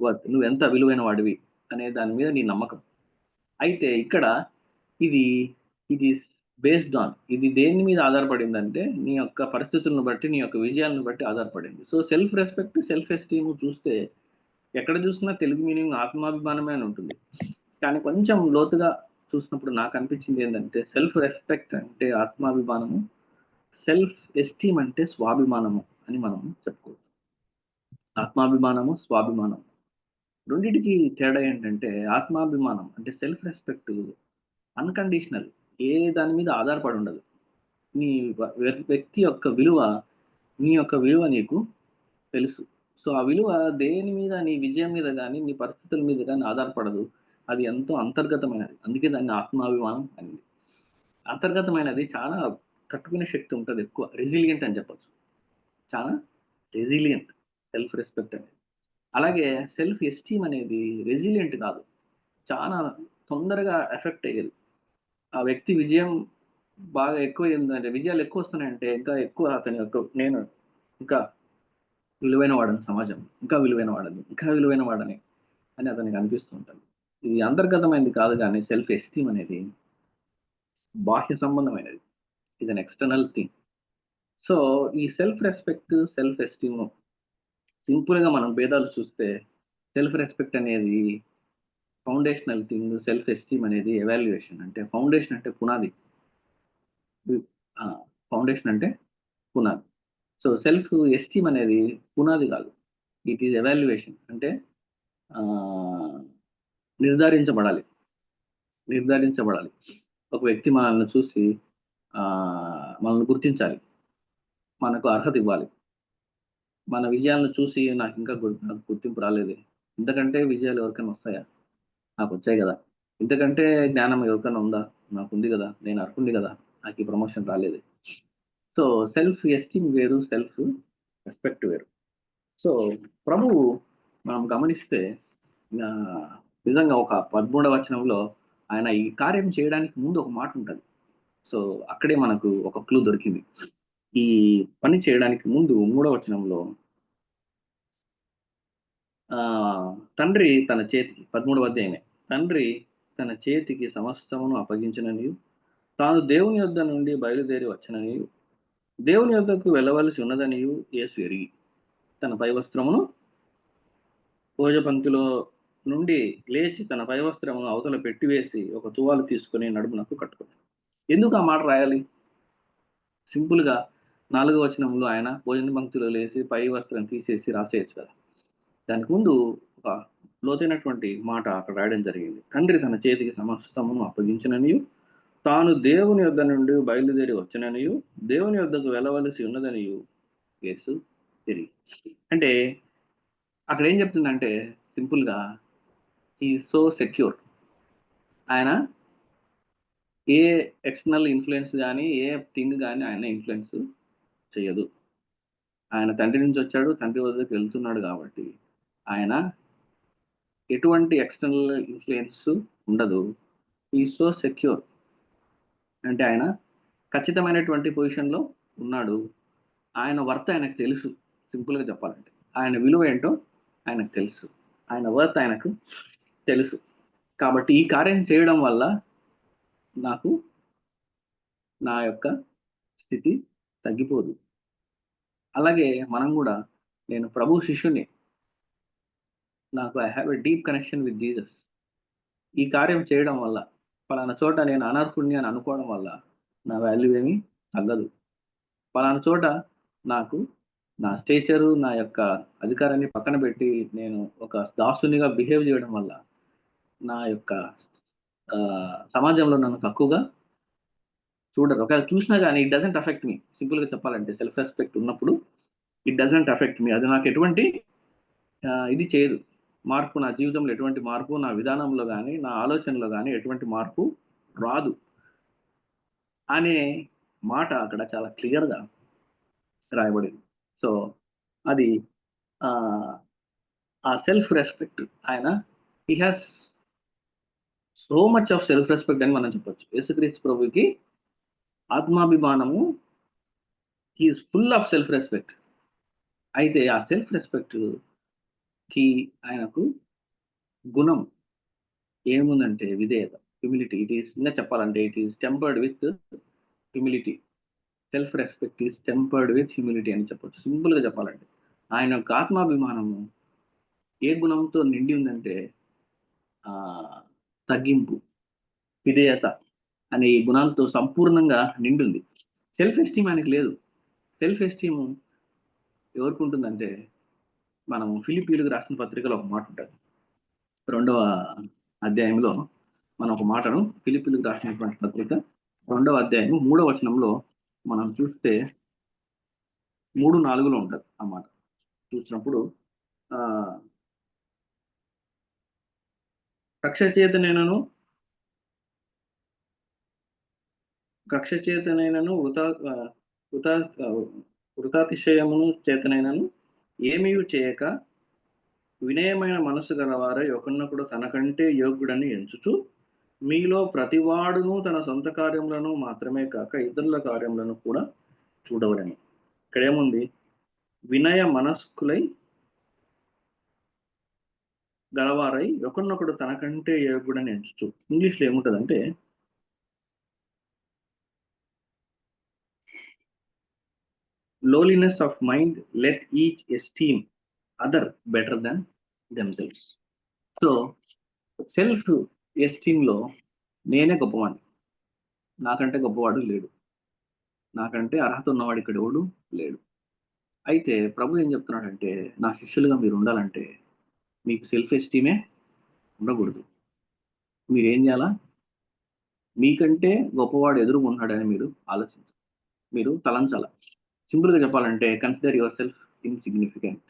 S3: worth. నువ్వు ఎంత విలువైన వాడివి అనే దాని మీద నీ నమ్మకం. అయితే ఇక్కడ ఇది ఇది బేస్డ్ ఆన్, ఇది దేని మీద ఆధారపడిందంటే నీ యొక్క పరిస్థితులను బట్టి, నీ యొక్క విజయాలను బట్టి ఆధారపడింది. So self respect, self esteem చూస్తే ఎక్కడ చూసినా తెలుగు మీనింగ్ ఆత్మాభిమానమే అని ఉంటుంది. కానీ కొంచెం లోతుగా చూసినప్పుడు నాకు అనిపించింది ఏంటంటే, సెల్ఫ్ రెస్పెక్ట్ అంటే ఆత్మాభిమానము, సెల్ఫ్ ఎస్టీమ్ అంటే స్వాభిమానము అని మనం చెప్పుకోవచ్చు. ఆత్మాభిమానము, స్వాభిమానం రెండింటికి తేడా ఏంటంటే, ఆత్మాభిమానం అంటే సెల్ఫ్ రెస్పెక్ట్ అన్కండిషనల్, ఏ దాని మీద ఆధారపడి ఉండదు. నీ వ్యక్తి యొక్క విలువ, నీ యొక్క విలువ నీకు తెలుసు. సో ఆ విలువ దేని మీద, నీ విజయం మీద కానీ నీ పరిస్థితుల మీద కానీ ఆధారపడదు. అది ఎంతో అంతర్గతమైనది. అందుకే దాన్ని ఆత్మాభిమానం అనేది. అంతర్గతమైనది, చాలా తట్టుకునే శక్తి ఉంటుంది, ఎక్కువ రెసిలియంట్ అని చెప్పచ్చు. చాలా రెసిలియంట్ సెల్ఫ్ రెస్పెక్ట్ అనేది. అలాగే సెల్ఫ్ ఎస్టీమ్ అనేది రెసిలియంట్ కాదు, చాలా తొందరగా ఎఫెక్ట్ అయ్యేది. ఆ వ్యక్తి విజయం బాగా ఎక్కువ ఏంటంటే, విజయాలు ఎక్కువ వస్తున్నాయంటే ఇంకా ఎక్కువ అతని యొక్క నేను ఇంకా విలువైన వాడని, సమాజం ఇంకా విలువైన వాడని, ఇంకా విలువైన వాడని అని అతనికి అనిపిస్తూ ఉంటుంది. ఇది అంతర్గతమైనది కాదు, కానీ సెల్ఫ్ ఎస్టీమ్ అనేది బాహ్య సంబంధమైనది. ఇది అన్ ఎక్స్టర్నల్ థింగ్. సో ఈ self respect, self esteem simple గా మనం భేదాలు చూస్తే, సెల్ఫ్ రెస్పెక్ట్ అనేది ఫౌండేషనల్ థింగ్ సెల్ఫ్ ఎస్టీమ్ అనేది ఎవాల్యుయేషన్. అంటే ఫౌండేషన్ అంటే పునాది, ఫౌండేషన్ అంటే పునాది. సో సెల్ఫ్ ఎస్టీమ్ అనేది పునాది కాదు, ఇట్ ఈస్ ఎవాల్యుయేషన్. అంటే నిర్ధారించబడాలి. ఒక వ్యక్తి మనల్ని చూసి మనల్ని గుర్తించాలి, మనకు అర్హత ఇవ్వాలి. మన విజయాలను చూసి నాకు ఇంకా నాకు గుర్తింపు రాలేదు, ఇంతకంటే విజయాలు ఎవరికైనా వస్తాయా, నాకు వచ్చాయి కదా, ఇంతకంటే జ్ఞానం ఎవరికైనా ఉందా, నాకు ఉంది కదా, నేను అర్హుంది కదా, నాకు ఈ ప్రమోషన్ రాలేదు. సో సెల్ఫ్ ఎస్టీమ్ వేరు, సెల్ఫ్ రెస్పెక్ట్ వేరు. సో ప్రభువు మనం గమనిస్తే నిజంగా ఒక 13వ వచనంలో ఆయన ఈ కార్యం చేయడానికి ముందు ఒక మాట ఉంటుంది. సో అక్కడే మనకు ఒక క్లూ దొరికింది. ఈ పని చేయడానికి ముందు 3వ వచనంలో తండ్రి తన చేతికి, 13వ అధ్యాయమే, తండ్రి తన చేతికి సమస్తమును అప్పగించిననియు, తాను దేవుని యొద్ద నుండి బయలుదేరి వచ్చిననియు, దేవుని యొద్దకు వెళ్ళవలసి ఉన్నదనియు యేసు ఎరిగి తన పై వస్త్రమును భోజ పంక్తిలో నుండి లేచి తన పై వస్త్రమును అవతల పెట్టివేసి ఒక తువాలు తీసుకుని నడుమునకు కట్టుకున్నాడు. ఎందుకు ఆ మాట రాయాలి? సింపుల్ గా 4వ వచనంలో ఆయన భోజన పంక్తిలో లేచి పై వస్త్రం తీసేసి రాసేయచ్చు కదా. దానికి ముందు ఒక లోతైనటువంటి మాట అక్కడ రాయడం జరిగింది. తండ్రి తన చేతికి సమస్తమును అప్పగించిననియు, తాను దేవుని యొద్ద నుండి బయలుదేరి వచ్చిననియు, దేవుని యొద్దకు వెళ్ళవలసి ఉన్నదనియు యేసు తిరిగి. అంటే అక్కడ ఏం చెప్తుందంటే సింపుల్ గా ఈజ్ సో సెక్యూర్. ఆయన ఏ ఎక్స్టర్నల్ ఇన్ఫ్లుయెన్స్ కానీ ఏ థింగ్ కానీ ఆయన ఇన్ఫ్లుయెన్స్ చేయదు. ఆయన తండ్రి నుంచి వచ్చాడు, తండ్రి వద్దకు వెళ్తున్నాడు కాబట్టి ఆయన ఎటువంటి ఎక్స్టర్నల్ ఇన్ఫ్లుయెన్స్ ఉండదు. ఈ సో సెక్యూర్. అంటే ఆయన ఖచ్చితమైనటువంటి పొజిషన్లో ఉన్నాడు. ఆయన వర్త్ ఆయనకు తెలుసు. సింపుల్గా చెప్పాలంటే ఆయన విలువ ఏంటో ఆయనకు తెలుసు, ఆయన వర్త్ ఆయనకు తెలుసు. కాబట్టి ఈ కార్యం చేయడం వల్ల నాకు నా యొక్క స్థితి తగ్గిపోదు. అలాగే మనం కూడా, నేను ప్రభు శిష్యుని, నాకు I have a deep connection with Jesus. ఈ కార్యం చేయడం వల్ల పలానా చోట నేను అనర్హుణ్ణి అని అనుకోవడం వల్ల నా వాల్యూ ఏమీ తగ్గదు. పలానా చోట నాకు నా స్టేచరు, నా యొక్క అధికారాన్ని పక్కన పెట్టి నేను ఒక దాసునిగా బిహేవ్ చేయడం వల్ల నా యొక్క సమాజంలో నన్ను తక్కువగా చూడరు. ఒకవేళ చూసినా కానీ ఇట్ డజంట్ అఫెక్ట్ మీ. సింపుల్గా చెప్పాలంటే సెల్ఫ్ రెస్పెక్ట్ ఉన్నప్పుడు ఇట్ డజంట్ అఫెక్ట్ మీ. అది నాకు ఎటువంటి ఇది చేయదు, మార్పు నా జీవితంలో ఎటువంటి మార్పు, నా విధానంలో కానీ నా ఆలోచనలో కానీ ఎటువంటి మార్పు రాదు అనే మాట అక్కడ చాలా క్లియర్గా రాయబడింది. సో అది ఆ సెల్ఫ్ రెస్పెక్ట్, ఆయన he has so much of self respect అని మనం చెప్పొచ్చు. యేసుక్రీస్తు ప్రభుకి ఆత్మాభిమానము, he is full of self respect. అయితే ఆ సెల్ఫ్ రెస్పెక్ట్ కి ఆయనకు గుణం ఏముందంటే విధేయత, హ్యూమిలిటీ. ఇట్ ఈస్ ఇంకా చెప్పాలంటే it is tempered with humility. Self respect is tempered with humility అని చెప్పొచ్చు. సింపుల్ గా చెప్పాలంటే ఆయన యొక్క ఆత్మాభిమానము ఏ గుణంతో నిండి ఉందంటే తగ్గింపు, విధేయత అనే ఈ గుణాలతో సంపూర్ణంగా నిండుంది. సెల్ఫ్ ఎస్టీమ్ ఆయనకి లేదు. సెల్ఫ్ ఎస్టీమ్ ఎవరికి ఉంటుందంటే, మనం ఫిలిప్పీలకు రాసిన పత్రికలో ఒక మాట ఉంటుంది, 2వ అధ్యాయంలో మనం ఒక మాటను, ఫిలిప్పీలకు రాసినటువంటి పత్రిక 2వ అధ్యాయం 3వ వచనంలో మనం చూస్తే 3:4లో ఉంటుంది ఆ మాట. చూసినప్పుడు కక్ష చేతనైనను వృతాతిశయమును చేతనైనను ఏమీ చేయక వినయమైన మనసు గలవారై ఒకరినొకడు తనకంటే యోగ్యుడని ఎంచుచు, మీలో ప్రతివాడును తన సొంత కార్యములను మాత్రమే కాక ఇతరుల కార్యములను కూడా చూడవలని. ఇక్కడ ఏముంది? వినయ మనస్కులై గలవారై ఒకరినొకడు తనకంటే యోగ్యుడని ఎంచుచు. ఇంగ్లీష్లో ఏముంటుందంటే, lowliness of mind, let each esteem other better than themselves. So self esteem లో నేనే గొప్పవాడిని, నాకంటే గొప్పవాడు లేడు, నాకంటే అర్హత ఉన్నవాడు ఇక్కడ ఎవడు లేడు. అయితే ప్రభు ఏం చెప్తున్నాడంటే, నా శిష్యులుగా మీరు ఉండాలంటే మీకు సెల్ఫ్ ఎస్టీమే ఉండకూడదు. మీరేం చేయాలా? మీకంటే గొప్పవాడు ఎదురుగా ఉన్నాడని మీరు ఆలోచించాలి, మీరు తలంచాల. సింపుల్ గా చెప్పాలంటే, consider your self insignificant,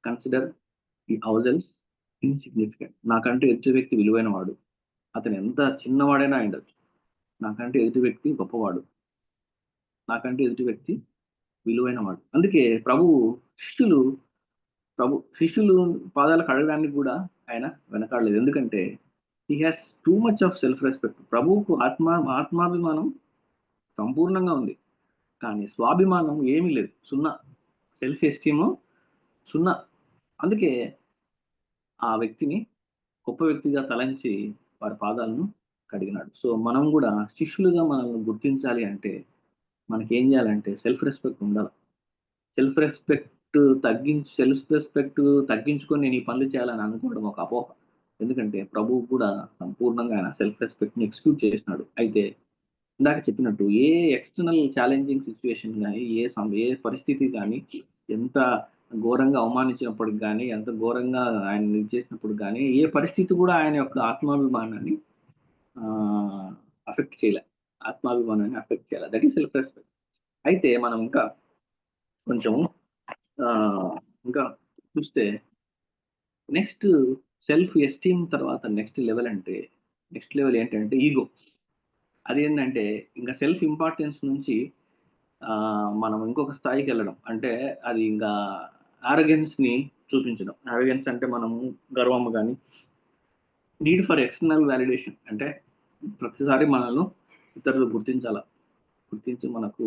S3: consider hour self insignificant. నాకంటే ఎదుటి వ్యక్తి విలువైన వాడు, అతను ఎంత చిన్నవాడైనా అయిండొచ్చు. నాకంటే ఎదుటి వ్యక్తి గొప్పవాడు, నాకంటే ఎదుటి వ్యక్తి విలువైన వాడు. అందుకే శిష్యులు పాదాలు కడగడానికి కూడా ఆయన వెనకాడలేదు. ఎందుకంటే he has too much of self respect. ప్రభువుకు ఆత్మాభిమానం సంపూర్ణంగా ఉంది, కానీ స్వాభిమానం ఏమీ లేదు, సున్నా. సెల్ఫ్ ఎస్టీమ్ సున్నా. అందుకే ఆ వ్యక్తిని గొప్ప వ్యక్తిగా తలంచి వారి పాదాలను కడిగినాడు. సో మనం కూడా శిష్యులుగా మనల్ని గుర్తించాలి అంటే మనకేం చేయాలంటే సెల్ఫ్ రెస్పెక్ట్ ఉండాలి. సెల్ఫ్ రెస్పెక్ట్ తగ్గించుకొని నేను ఈ పనులు చేయాలని అనుకోవడం ఒక అపోహ. ఎందుకంటే ప్రభువు కూడా సంపూర్ణంగా ఆయన సెల్ఫ్ రెస్పెక్ట్ ని ఎక్స్క్యూట్ చేసినాడు. అయితే ఇందాక చెప్పినట్టు ఏ ఎక్స్టర్నల్ ఛాలెంజింగ్ సిచ్యువేషన్ కానీ, ఏ పరిస్థితి కానీ, ఎంత ఘోరంగా అవమానించినప్పటికి కానీ, ఎంత ఘోరంగా ఆయన చేసినప్పుడు కానీ, ఏ పరిస్థితి కూడా ఆయన యొక్క ఆత్మాభిమానాన్ని అఫెక్ట్ చేయలే. That is self respect. అయితే మనం ఇంకా కొంచెం ఇంకా చూస్తే నెక్స్ట్ సెల్ఫ్ ఎస్టీమ్ తర్వాత నెక్స్ట్ లెవెల్ ఏంటంటే ఈగో. అదేంటంటే ఇంకా సెల్ఫ్ ఇంపార్టెన్స్ నుంచి మనం ఇంకొక స్థాయికి వెళ్ళడం. అంటే అది ఇంకా ఆరోగెన్స్ ని చూపించడం. ఆరోగెన్స్ అంటే మనము గర్వం కానీ, నీడ్ ఫర్ ఎక్స్టర్నల్ వ్యాలిడేషన్. అంటే ప్రతిసారి మనల్ని ఇతరులు గుర్తించి మనకు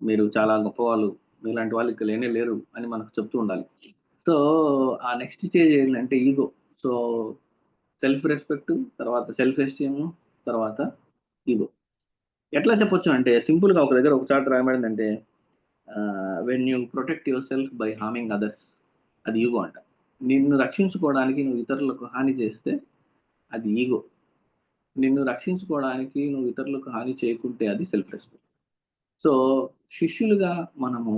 S3: మీరు చాలా గొప్పవాళ్ళు, మీలాంటి వాళ్ళు ఇక్కడ లేనే లేరు అని మనకు చెప్తూ ఉండాలి. సో ఆ నెక్స్ట్ స్టేజ్ ఏంటంటే ఈగో. సో సెల్ఫ్ రెస్పెక్ట్ తర్వాత సెల్ఫ్ ఎస్టీమ్ తర్వాత ఈగో. ఎట్లా చెప్పొచ్చు అంటే సింపుల్ గా ఒక దగ్గర ఒక చార్ట్ రాయబడిందంటే, when you protect yourself by harming others, అది ఈగో అంట. నిన్ను రక్షించుకోవడానికి నువ్వు ఇతరులకు హాని చేస్తే అది ఈగో. నిన్ను రక్షించుకోవడానికి నువ్వు ఇతరులకు హాని చేయకుంటే అది సెల్ఫ్ రెస్పెక్ట్. సో శిష్యులుగా మనము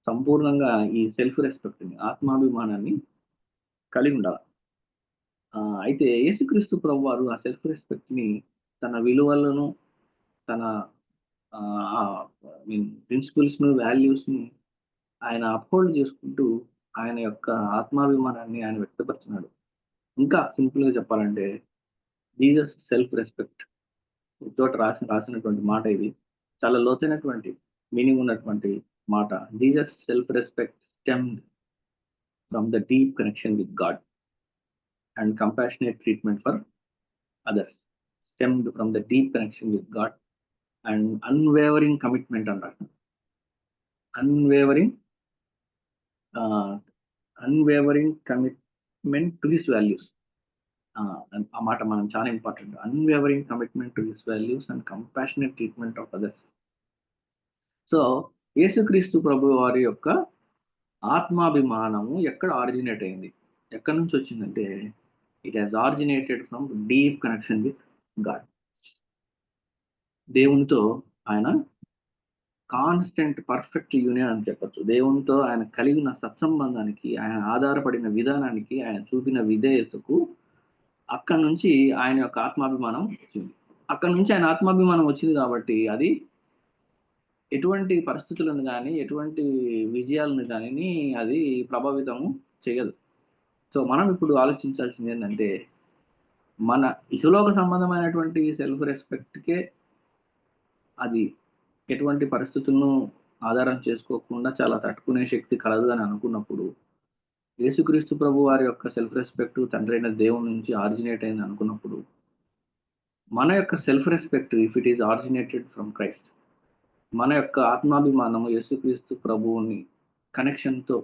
S3: సంపూర్ణంగా ఈ సెల్ఫ్ రెస్పెక్ట్ని, ఆత్మాభిమానాన్ని కలిగి ఉండాలి. అయితే యేసుక్రీస్తు ప్రభు వారు ఆ సెల్ఫ్ రెస్పెక్ట్ని, తన విలువలను, తన ప్రిన్సిపల్స్ను, వాల్యూస్ని ఆయన అప్హోల్డ్ చేసుకుంటూ ఆయన యొక్క ఆత్మాభిమానాన్ని ఆయన వ్యక్తపరిచినాడు. ఇంకా సింపుల్గా చెప్పాలంటే జీసస్ సెల్ఫ్ రెస్పెక్ట్ చోట రాసినటువంటి మాట ఇది. చాలా లోతైనటువంటి మీనింగ్ ఉన్నటువంటి మాట. Jesus self respect stemmed from the deep connection with God and compassionate treatment for others. Stemmed from the deep connection with God and unwavering commitment అంటారు. Unwavering commitment to his values. ఆ మాట మనం చాలా important. Unwavering commitment to his values and compassionate treatment of others. So యేసుక్రీస్తు ప్రభు వారి యొక్క ఆత్మాభిమానము ఎక్కడ ఆరిజినేట్ అయింది, ఎక్కడి నుంచి వచ్చిందంటే it has originated from deep connection with God. దేవునితో ఆయన కాన్స్టెంట్ పర్ఫెక్ట్ యూనియన్ అని చెప్పచ్చు. దేవునితో ఆయన కలిగిన సత్సంబంధానికి, ఆయన ఆధారపడిన విధానానికి, ఆయన చూపిన విధేయతకు అక్కడి నుంచి ఆయన యొక్క ఆత్మాభిమానం వచ్చింది. అక్కడి నుంచి ఆయన ఆత్మాభిమానం వచ్చింది కాబట్టి అది ఎటువంటి పరిస్థితులను కానీ, ఎటువంటి విజయాలను కానీ అది ప్రభావితము చేయదు. సో మనం ఇప్పుడు ఆలోచించాల్సింది ఏంటంటే, మన ఇహలోక సంబంధమైనటువంటి సెల్ఫ్ రెస్పెక్ట్కే అది ఎటువంటి పరిస్థితులను ఆధారం చేసుకోకుండా చాలా తట్టుకునే శక్తి కలదు అని అనుకున్నప్పుడు, యేసుక్రీస్తు ప్రభు వారి యొక్క సెల్ఫ్ రెస్పెక్ట్ తండ్రి అయిన దేవుని నుంచి ఆరిజినేట్ అయింది అనుకున్నప్పుడు, మన యొక్క self respect if it is originated from Christ, మన యొక్క ఆత్మాభిమానము యేసుక్రీస్తు ప్రభువుని కనెక్షన్తో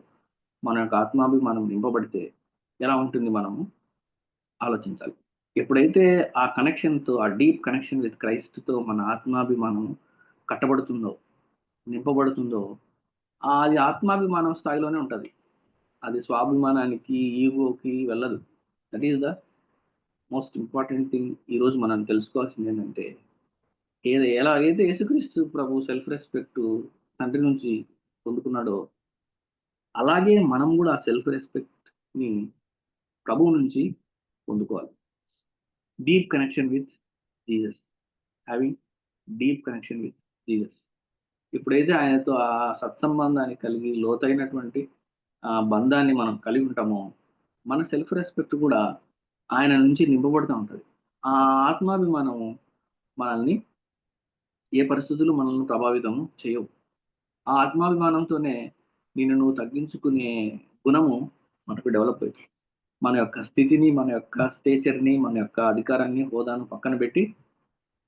S3: మన యొక్క ఆత్మాభిమానం నింపబడితే ఎలా ఉంటుంది మనము ఆలోచించాలి. ఎప్పుడైతే ఆ కనెక్షన్తో, ఆ డీప్ కనెక్షన్ విత్ క్రైస్ట్తో మన ఆత్మాభిమానం కట్టబడుతుందో, నింపబడుతుందో, అది ఆత్మాభిమానం స్థాయిలోనే ఉంటుంది. అది స్వాభిమానానికి, ఈగోకి వెళ్ళదు. That is the most important thing. ఈరోజు మనం తెలుసుకోవాల్సింది ఏంటంటే, ఎలాగైతే యేసుక్రీస్తు ప్రభు సెల్ఫ్ రెస్పెక్ట్ తండ్రి నుంచి పొందుకున్నాడో, అలాగే మనం కూడా ఆ సెల్ఫ్ రెస్పెక్ట్ ని ప్రభువు నుంచి పొందుకోవాలి. Deep connection with Jesus, having deep connection with Jesus. ఇప్పుడైతే ఆయనతో ఆ సత్సంబంధాన్ని కలిగి లోతైనటువంటి బంధాన్ని మనం కలిగి ఉంటామో, మన సెల్ఫ్ రెస్పెక్ట్ కూడా ఆయన నుంచి నింపబడుతూ ఉంటుంది. ఆ ఆత్మాభిమానము మనల్ని ఏ పరిస్థితులు మనల్ని ప్రభావితం చేయవు. ఆ ఆత్మాభిమానంతోనే నిన్ను నువ్వు తగ్గించుకునే గుణము మనకు డెవలప్ అవుతుంది. మన యొక్క స్థితిని, మన యొక్క స్టేచర్ని, మన యొక్క అధికారాన్ని, హోదాను పక్కన పెట్టి,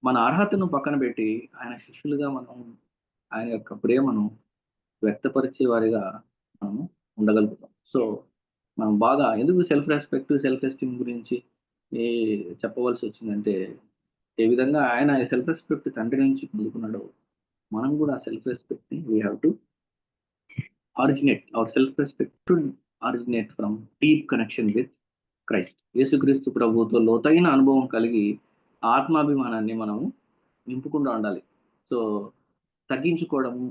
S3: మన అర్హతను పక్కన పెట్టి, ఆయన శిష్యులుగా మనం ఆయన యొక్క ప్రేమను వ్యక్తపరిచే వారిగా మనము ఉండగలుగుతాం. సో మనం బాగా ఎందుకు సెల్ఫ్ రెస్పెక్ట్, సెల్ఫ్ ఎస్టీమ్ గురించి చెప్పవలసి వచ్చిందంటే, ఏ విధంగా ఆయన సెల్ఫ్ రెస్పెక్ట్ తండ్రి నుంచి పొందుకున్నాడో, మనం కూడా సెల్ఫ్ రెస్పెక్ట్ ని we have to originate our self respect to originate from deep connection with Christ. యేసుక్రీస్తు ప్రభువుతో లోతైన అనుభవం కలిగి ఆత్మాభిమానాన్ని మనము నింపుకుండా ఉండాలి. సో తగ్గించుకోవడము,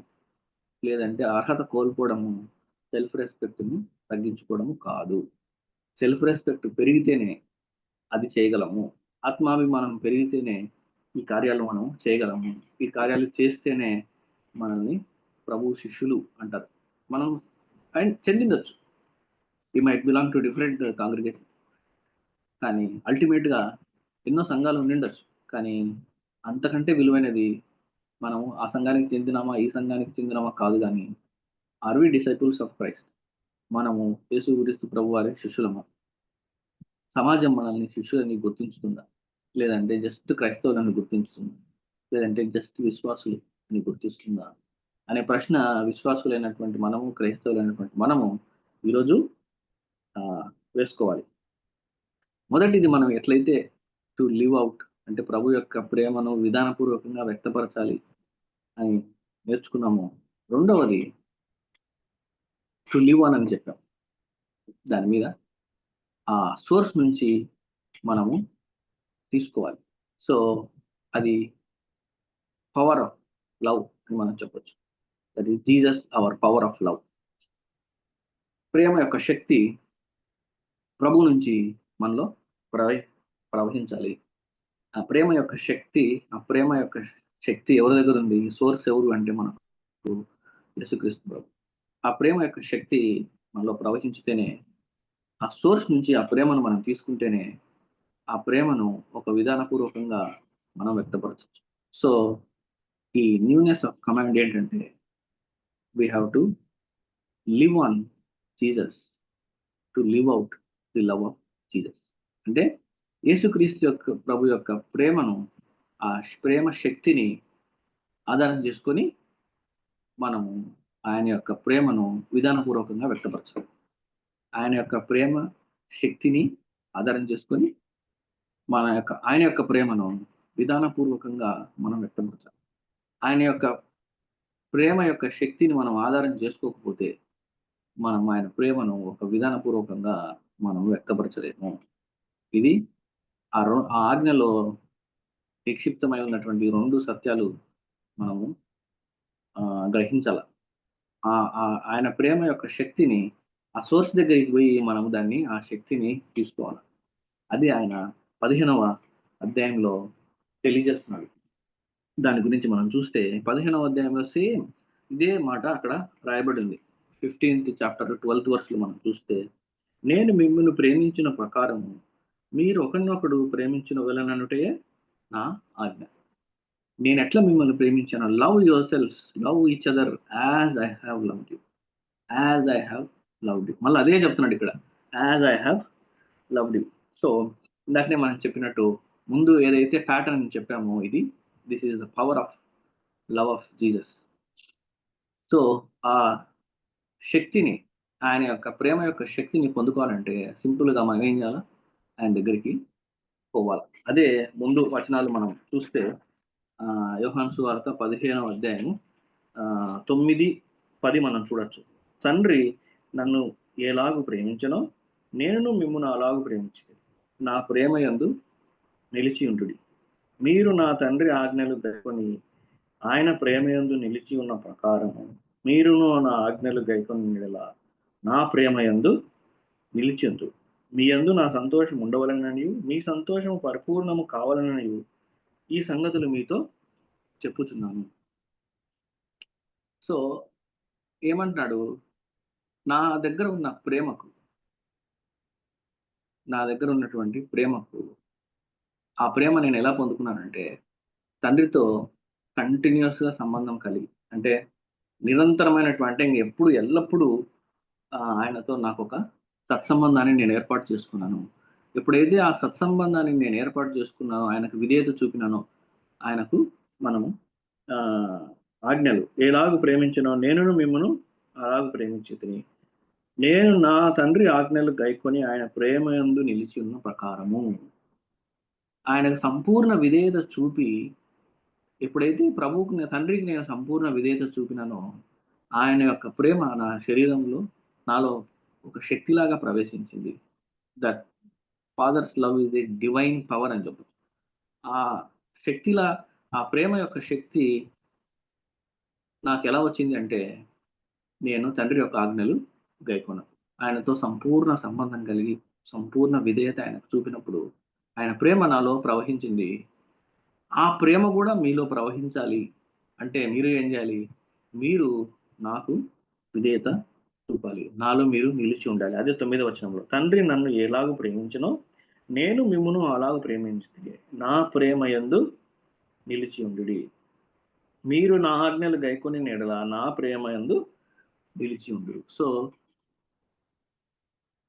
S3: లేదంటే అర్హత కోల్పోవడము సెల్ఫ్ రెస్పెక్ట్ ని తగ్గించుకోవడము కాదు. సెల్ఫ్ రెస్పెక్ట్ పెరిగితేనే అది చేయగలము. ఆత్మాభిమానం పెరిగితేనే ఈ కార్యాలు మనం చేయగలము. ఈ కార్యాలు చేస్తేనే మనల్ని ప్రభు శిష్యులు అంటారు. మనం చెందిందొచ్చు, he might belong to different congregation, కానీ అల్టిమేట్ గా ఎన్నో సంఘాలు ఉండిండొచ్చు. కానీ అంతకంటే విలువైనది మనం ఆ సంఘానికి చెందినామా, ఈ సంఘానికి చెందినామా కాదు, కానీ are we disciples of Christ? మనము యేసుక్రీస్తు ప్రభు వారి శిష్యులమా? సమాజం మనల్ని శిష్యులని గుర్తించుతుందా, లేదంటే జస్ట్ క్రైస్తవులను గుర్తించుతుందా, లేదంటే జస్ట్ విశ్వాసులు అని గుర్తిస్తుందా అనే ప్రశ్న విశ్వాసులైనటువంటి మనము, క్రైస్తవులైనటువంటి మనము ఈరోజు వేసుకోవాలి. మొదటిది, మనం ఎట్లయితే టు లివ్ అవుట్ అంటే ప్రభు యొక్క ప్రేమను విధానపూర్వకంగా వ్యక్తపరచాలి అని నేర్చుకున్నాము. రెండవది టు లివ్ ఆన్ అని చెప్పాం. దాని మీద ఆ సోర్స్ నుంచి మనము తీసుకోవాలి. సో అది పవర్ ఆఫ్ లవ్ అని మనం చెప్పొచ్చు. That is Jesus our power of love. ప్రేమ యొక్క శక్తి ప్రభు నుంచి మనలో ప్రవహించాలి. ఆ ప్రేమ యొక్క శక్తి ఎవరి దగ్గర ఉంది? సోర్స్ ఎవరు అంటే మనకు యేసుక్రీస్తు ప్రభు. ఆ ప్రేమ యొక్క శక్తి మనలో ప్రవహించితేనే, ఆ సోర్స్ నుంచి ఆ ప్రేమను మనం తీసుకుంటేనే ఆ ప్రేమను ఒక విధానపూర్వకంగా మనం వ్యక్తపరచవచ్చు. సో ఈ న్యూనెస్ ఆఫ్ కమాండ్ ఏంటంటే, we have to live on Jesus to live out the love of Jesus. అంటే యేసుక్రీస్తు యొక్క ప్రభు యొక్క ప్రేమను, ఆ ప్రేమ శక్తిని ఆధారం చేసుకొని మనము ఆయన యొక్క ప్రేమను విధానపూర్వకంగా వ్యక్తపరచాలి. ఆయన యొక్క ప్రేమ శక్తిని ఆధారం చేసుకొని ఆయన యొక్క ప్రేమను విధానపూర్వకంగా మనం వ్యక్తపరచాలి. ఆయన యొక్క ప్రేమ యొక్క శక్తిని మనం ఆధారం చేసుకోకపోతే మనం ఆయన ప్రేమను ఒక విధానపూర్వకంగా మనం వ్యక్తపరచలేము. ఇది ఆ ఆజ్ఞలో నిక్షిప్తమై ఉన్నటువంటి రెండు సత్యాలు మనము గ్రహించాల. ఆయన ప్రేమ యొక్క శక్తిని ఆ సోర్స్ దగ్గరికి పోయి మనం ఆ శక్తిని తీసుకోవాలి. అది ఆయన 15వ అధ్యాయంలో తెలియజేస్తున్నాడు. దాని గురించి మనం చూస్తే 15వ అధ్యాయంలో సేమ్ ఇదే మాట అక్కడ రాయబడి ఉంది. 15th చాప్టర్ 12th వర్స్ లో మనం చూస్తే, నేను మిమ్మల్ని ప్రేమించిన ప్రకారము మీరు ఒకరినొకడు ప్రేమించిన వెళ్ళననుటే నా ఆజ్ఞ. నేను ఎట్లా మిమ్మల్ని ప్రేమించాను? Love yourselves, love each other as I have loved you, as I have loved you. మళ్ళీ అదే చెప్తున్నాడు ఇక్కడ, as I have loved you. So ఇందాకనే మనం చెప్పినట్టు, ముందు ఏదైతే ప్యాటర్న్ చెప్పామో, this is the power of love of Jesus. So ఆ శక్తిని, ఆయన యొక్క ప్రేమ యొక్క శక్తిని పొందుకోవాలంటే సింపుల్ గా మనం ఏం చేయాలి? ఆయన దగ్గరికి పోవాలి. అదే ముందు వచనాలు మనం చూస్తే యోహాను సువార్త 15వ అధ్యాయం 9-10 మనం చూడొచ్చు. తండ్రి నన్ను ఎలాగూ ప్రేమించనో నేను మిమ్మును అలాగూ ప్రేమించాను. నా ప్రేమ యందు నిలిచి ఉండుడి. మీరు నా తండ్రి ఆజ్ఞలు గైకొని ఆయన ప్రేమ యందు నిలిచి ఉన్న ప్రకారము మీరును నా ఆజ్ఞలు గైకొని నా ప్రేమ యందు నిలిచి ఉండు. మీ యందు నా సంతోషం ఉండవలనని, మీ సంతోషం పరిపూర్ణము కావాలనని ఈ సంగతులు మీతో చెప్పుతున్నాను. సో ఏమంటున్నాడు? నా దగ్గర ఉన్న ప్రేమకు, నా దగ్గర ఉన్నటువంటి ప్రేమకు, ఆ ప్రేమ నేను ఎలా పొందుకున్నానంటే తండ్రితో కంటిన్యూస్ గా సంబంధం కలిగి, అంటే నిరంతరమైనటువంటి, ఎప్పుడు ఎల్లప్పుడూ ఆయనతో నాకు ఒక సత్సంబంధాన్ని నేను ఏర్పాటు చేసుకున్నాను. ఎప్పుడైతే ఆ సత్సంబంధాన్ని నేను ఏర్పాటు చేసుకున్నానో, ఆయనకు విధేయత చూపినానో, ఆయనకు మనము ఆజ్ఞలు ఎలాగూ ప్రేమించినో నేను మిమ్మను అలాగూ ప్రేమించితిని, నేను నా తండ్రి ఆజ్ఞలు గైకొని ఆయన ప్రేమ యందు నిలిచి ఉన్న ప్రకారము. ఆయనకు సంపూర్ణ విధేయత చూపి, ఎప్పుడైతే ప్రభువుకు తండ్రికి నేను సంపూర్ణ విధేయత చూపినానో, ఆయన యొక్క ప్రేమ నా శరీరంలో, నాలో ఒక శక్తిలాగా ప్రవేశించింది. That fathers love is the divine power అని చెప్పచ్చు. ఆ శక్తిలా, ఆ ప్రేమ యొక్క శక్తి నాకు ఎలా వచ్చింది అంటే, నేను తండ్రి యొక్క ఆజ్ఞలు గైకొన్నాను. ఆయనతో సంపూర్ణ సంబంధం కలిగి సంపూర్ణ విధేయత ఆయనకు చూపినప్పుడు ఆయన ప్రేమ నాలో ప్రవహించింది. ఆ ప్రేమ కూడా మీలో ప్రవహించాలి అంటే మీరు ఏం చేయాలి? మీరు నాకు విధేయత చూపాలి, నాలో మీరు నిలిచి ఉండాలి. అదే 9వ వచనంలో, తండ్రి నన్ను ఎలాగూ ప్రేమించునో నేను మిమ్మును అలాగూ ప్రేమించితిని, నా ప్రేమ యందు నిలిచి ఉండుడి. మీరు నా ఆజ్ఞలు గైకొని ఎడల నా ప్రేమ యందు నిలిచి ఉండురు. సో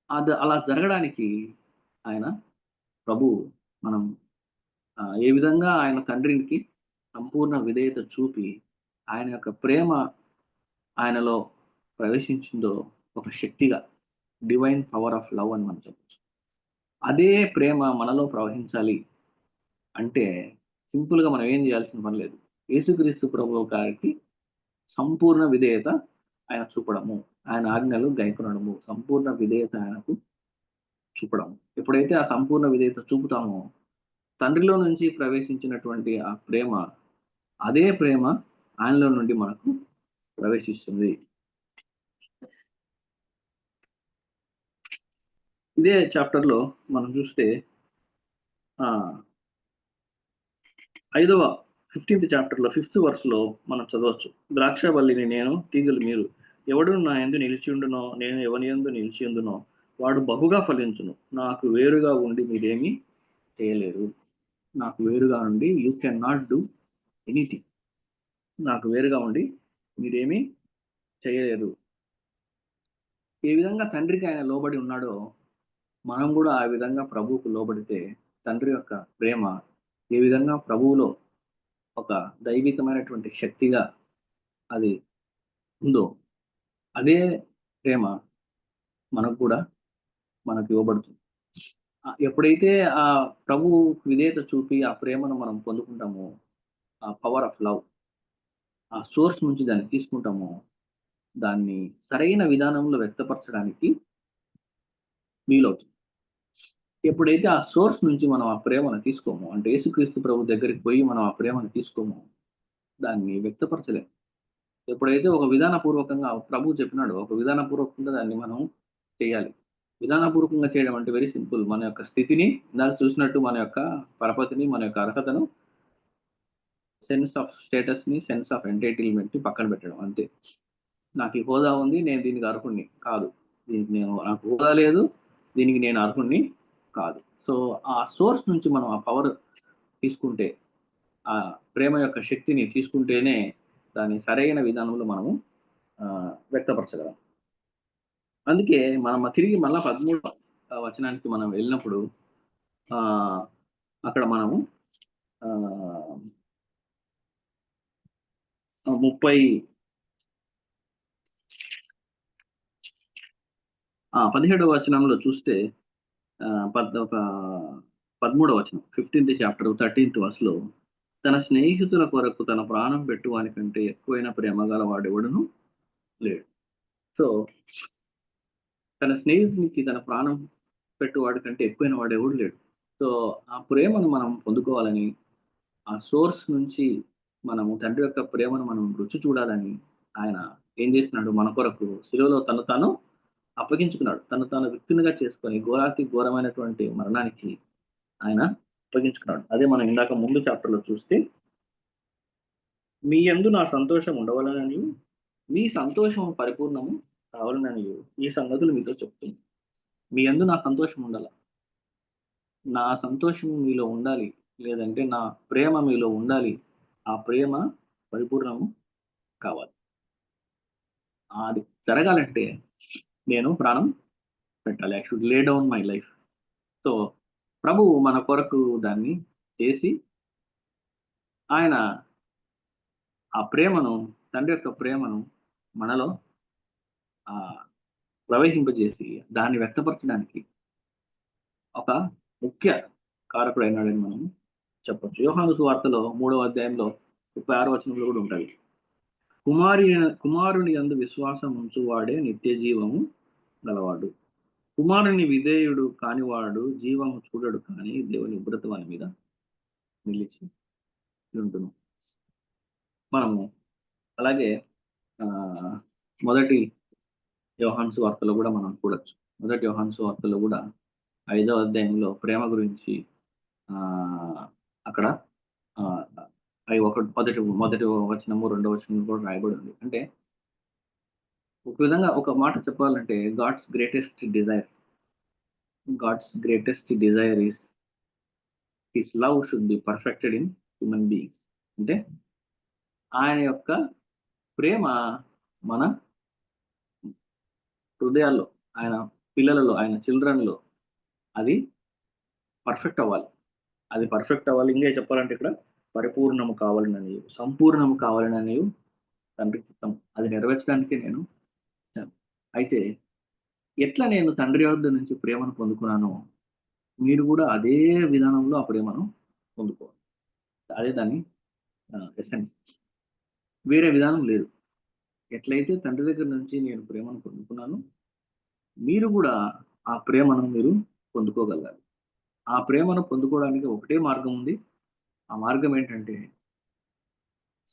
S3: అది అలా జరగడానికి ఆయన ప్రభు మనం ఏ విధంగా ఆయన తండ్రికి సంపూర్ణ విధేయత చూపి ఆయన యొక్క ప్రేమ ఆయనలో ప్రవేశించిందో ఒక శక్తిగా, డివైన్ పవర్ ఆఫ్ లవ్ అని మనం చెప్పచ్చు. అదే ప్రేమ మనలో ప్రవహించాలి అంటే సింపుల్ గా మనం ఏం చేయాల్సిన పని లేదు. యేసుక్రీస్తు ప్రభు గారికి సంపూర్ణ విధేయత ఆయన చూపడము, ఆయన ఆజ్ఞలు గైకొనడము, సంపూర్ణ విధేయత ఆయనకు చూపడము. ఎప్పుడైతే ఆ సంపూర్ణ విధేయత చూపుతామో తండ్రిలో నుంచి ప్రవేశించినటువంటి ఆ ప్రేమ, అదే ప్రేమ ఆయనలో నుండి మనకు ప్రవేశిస్తుంది. ఇదే చాప్టర్ లో మనం చూస్తే 15th చాప్టర్ లో 5th వర్స్ లో మనం చదవచ్చు, ద్రాక్షవల్లిని నేను, తీగలు మీరు, ఎవడు నా యందు నిలిచి ఉండునో నేను ఎవని యందు నిలిచి ఉండునో వాడు బహుగా ఫలించును. నాకు వేరుగా ఉండి మీరేమీ చేయలేరు. నాకు వేరుగా ఉండి you can not do anything. నాకు వేరుగా ఉండి మీరేమీ చేయలేరు. ఏ విధంగా తండ్రికి ఆయన లోబడి ఉన్నాడో మనం కూడా ఆ విధంగా ప్రభువుకు లోబడితే తండ్రి యొక్క ప్రేమ ఏ విధంగా ప్రభువులో ఒక దైవికమైనటువంటి శక్తిగా అది ఉందో అదే ప్రేమ మనకు కూడా మనకు ఇవ్వబడుతుంది. ఎప్పుడైతే ఆ ప్రభు విధేయత చూపి ఆ ప్రేమను మనం పొందుకుంటామో, ఆ పవర్ ఆఫ్ లవ్, ఆ సోర్స్ నుంచి దాన్ని తీసుకుంటామో, దాన్ని సరైన విధానంలో వ్యక్తపరచడానికి వీలవుతుంది. ఎప్పుడైతే ఆ సోర్స్ నుంచి మనం ఆ ప్రేమను తీసుకోమో, అంటే యేసుక్రీస్తు ప్రభు దగ్గరికి పోయి మనం ఆ ప్రేమను తీసుకోమో, దాన్ని వ్యక్తపరచలేము. ఎప్పుడైతే ఒక విధానపూర్వకంగా ప్రభు చెప్పినాడు, ఒక విధానపూర్వకంగా దాన్ని మనం చేయాలి. విధానపూర్వకంగా చేయడం అంటే వెరీ సింపుల్. మన యొక్క స్థితిని ఇందాక చూసినట్టు, మన యొక్క పరపతిని, మన యొక్క అర్హతను, సెన్స్ ఆఫ్ స్టేటస్ ని, సెన్స్ ఆఫ్ ఎంటైటిల్మెంట్ ని పక్కన పెట్టడం అంతే. నాకు ఈ హోదా ఉంది, నేను దీనికి అర్హుణ్ణి కాదు, దీనికి నాకు హోదా లేదు, దీనికి నేను అర్హుణ్ణి కాదు. సో ఆ సోర్స్ నుంచి మనం ఆ పవర్ తీసుకుంటే, ఆ ప్రేమ యొక్క శక్తిని తీసుకుంటేనే దాన్ని సరైన విధానంలో మనము వ్యక్తపరచగలం. అందుకే మనం తిరిగి మళ్ళా 13వ వచనానికి మనం వెళ్ళినప్పుడు అక్కడ మనము 17వ వచనంలో చూస్తే 13వ వచనం 15th చాప్టర్ 13th వర్స్ లో, తన స్నేహితుల కొరకు తన ప్రాణం పెట్టువాని కంటే ఎక్కువైన ప్రేమ గల వాడెవడును లేడు. సో తన స్నేహితునికి తన ప్రాణం పెట్టువాడి కంటే ఎక్కువైన వాడు ఎవడు లేడు. సో ఆ ప్రేమను మనం పొందుకోవాలని, ఆ సోర్స్ నుంచి మనము తండ్రి యొక్క ప్రేమను మనం రుచి చూడాలని ఆయన ఏం చేసినాడు, మన కొరకు శిలువలో తను తాను అప్పగించుకున్నాడు. తను తాను వ్యక్తినిగా చేసుకొని ఘోరాతి ఘోరమైనటువంటి మరణానికి ఆయన అప్పగించుకున్నాడు. అదే మనం ఇందాక ముందు చాప్టర్ లో చూస్తే, మీ యందు నా సంతోషం ఉండవలనని, మీ సంతోషం పరిపూర్ణము కావాలనని ఈ సంగతులు మీతో చెప్తుంది. మీ యందు నా సంతోషం ఉండాలి, నా సంతోషం మీలో ఉండాలి, లేదంటే నా ప్రేమ మీలో ఉండాలి. ఆ ప్రేమ పరిపూర్ణము కావాలి. అది జరగాలంటే నేను ప్రాణం పెట్టాలి. I should lay down my life. So ప్రభువు మన కొరకు దాన్ని చేసి ఆయన ఆ ప్రేమను, తండ్రి యొక్క ప్రేమను మనలో ప్రవహింపజేసి దాన్ని వ్యక్తపరచడానికి ఒక ముఖ్య కారకుడు అయినాడని మనం చెప్పొచ్చు. యోహాను సువార్తలో 3వ అధ్యాయంలో 36వ వచనంలో కూడా ఉంటాయి. కుమారుని యందు విశ్వాసం ఉంచువాడే నిత్య జీవము గలవాడు, కుమారుని విధేయుడు కానివాడు జీవము చూడడు, కానీ దేవుని ఉగ్రత వాని మీద నిలిచి ఉంటును. మనము అలాగే మొదటి యోహాను సువార్తలో కూడా మనం చూడొచ్చు. మొదటి యోహాను సువార్తలో కూడా 5వ అధ్యాయంలో ప్రేమ గురించి అక్కడ మొదటి వచనము 2వ వచనం కూడా రాయబడి ఉంది. అంటే ఒక విధంగా ఒక మాట చెప్పాలంటే God's greatest desire is his love should be perfected in human beings. అంటే ఆయన యొక్క ప్రేమ మన హృదయాల్లో, ఆయన పిల్లలలో, ఆయన చిల్డ్రన్లో అది పర్ఫెక్ట్ అవ్వాలి. అది పర్ఫెక్ట్ అవ్వాలి. ఇంకా చెప్పాలంటే ఇక్కడ పరిపూర్ణము కావాలని, సంపూర్ణము కావాలని తండ్రి చిత్తం. అది నెరవేర్చడానికి నేను అయితే ఎట్లా నేను తండ్రి వద్ద నుంచి ప్రేమను పొందుకున్నానో మీరు కూడా అదే విధానంలో ఆ ప్రేమను పొందుకోవాలి. అదే దాన్ని ఎసెన్స్. వేరే విధానం లేదు. ఎట్లయితే తండ్రి దగ్గర నుంచి నేను ప్రేమను పొందుకున్నాను, మీరు కూడా ఆ ప్రేమను మీరు పొందుకోగలగాలి. ఆ ప్రేమను పొందుకోవడానికి ఒకటే మార్గం ఉంది. ఆ మార్గం ఏంటంటే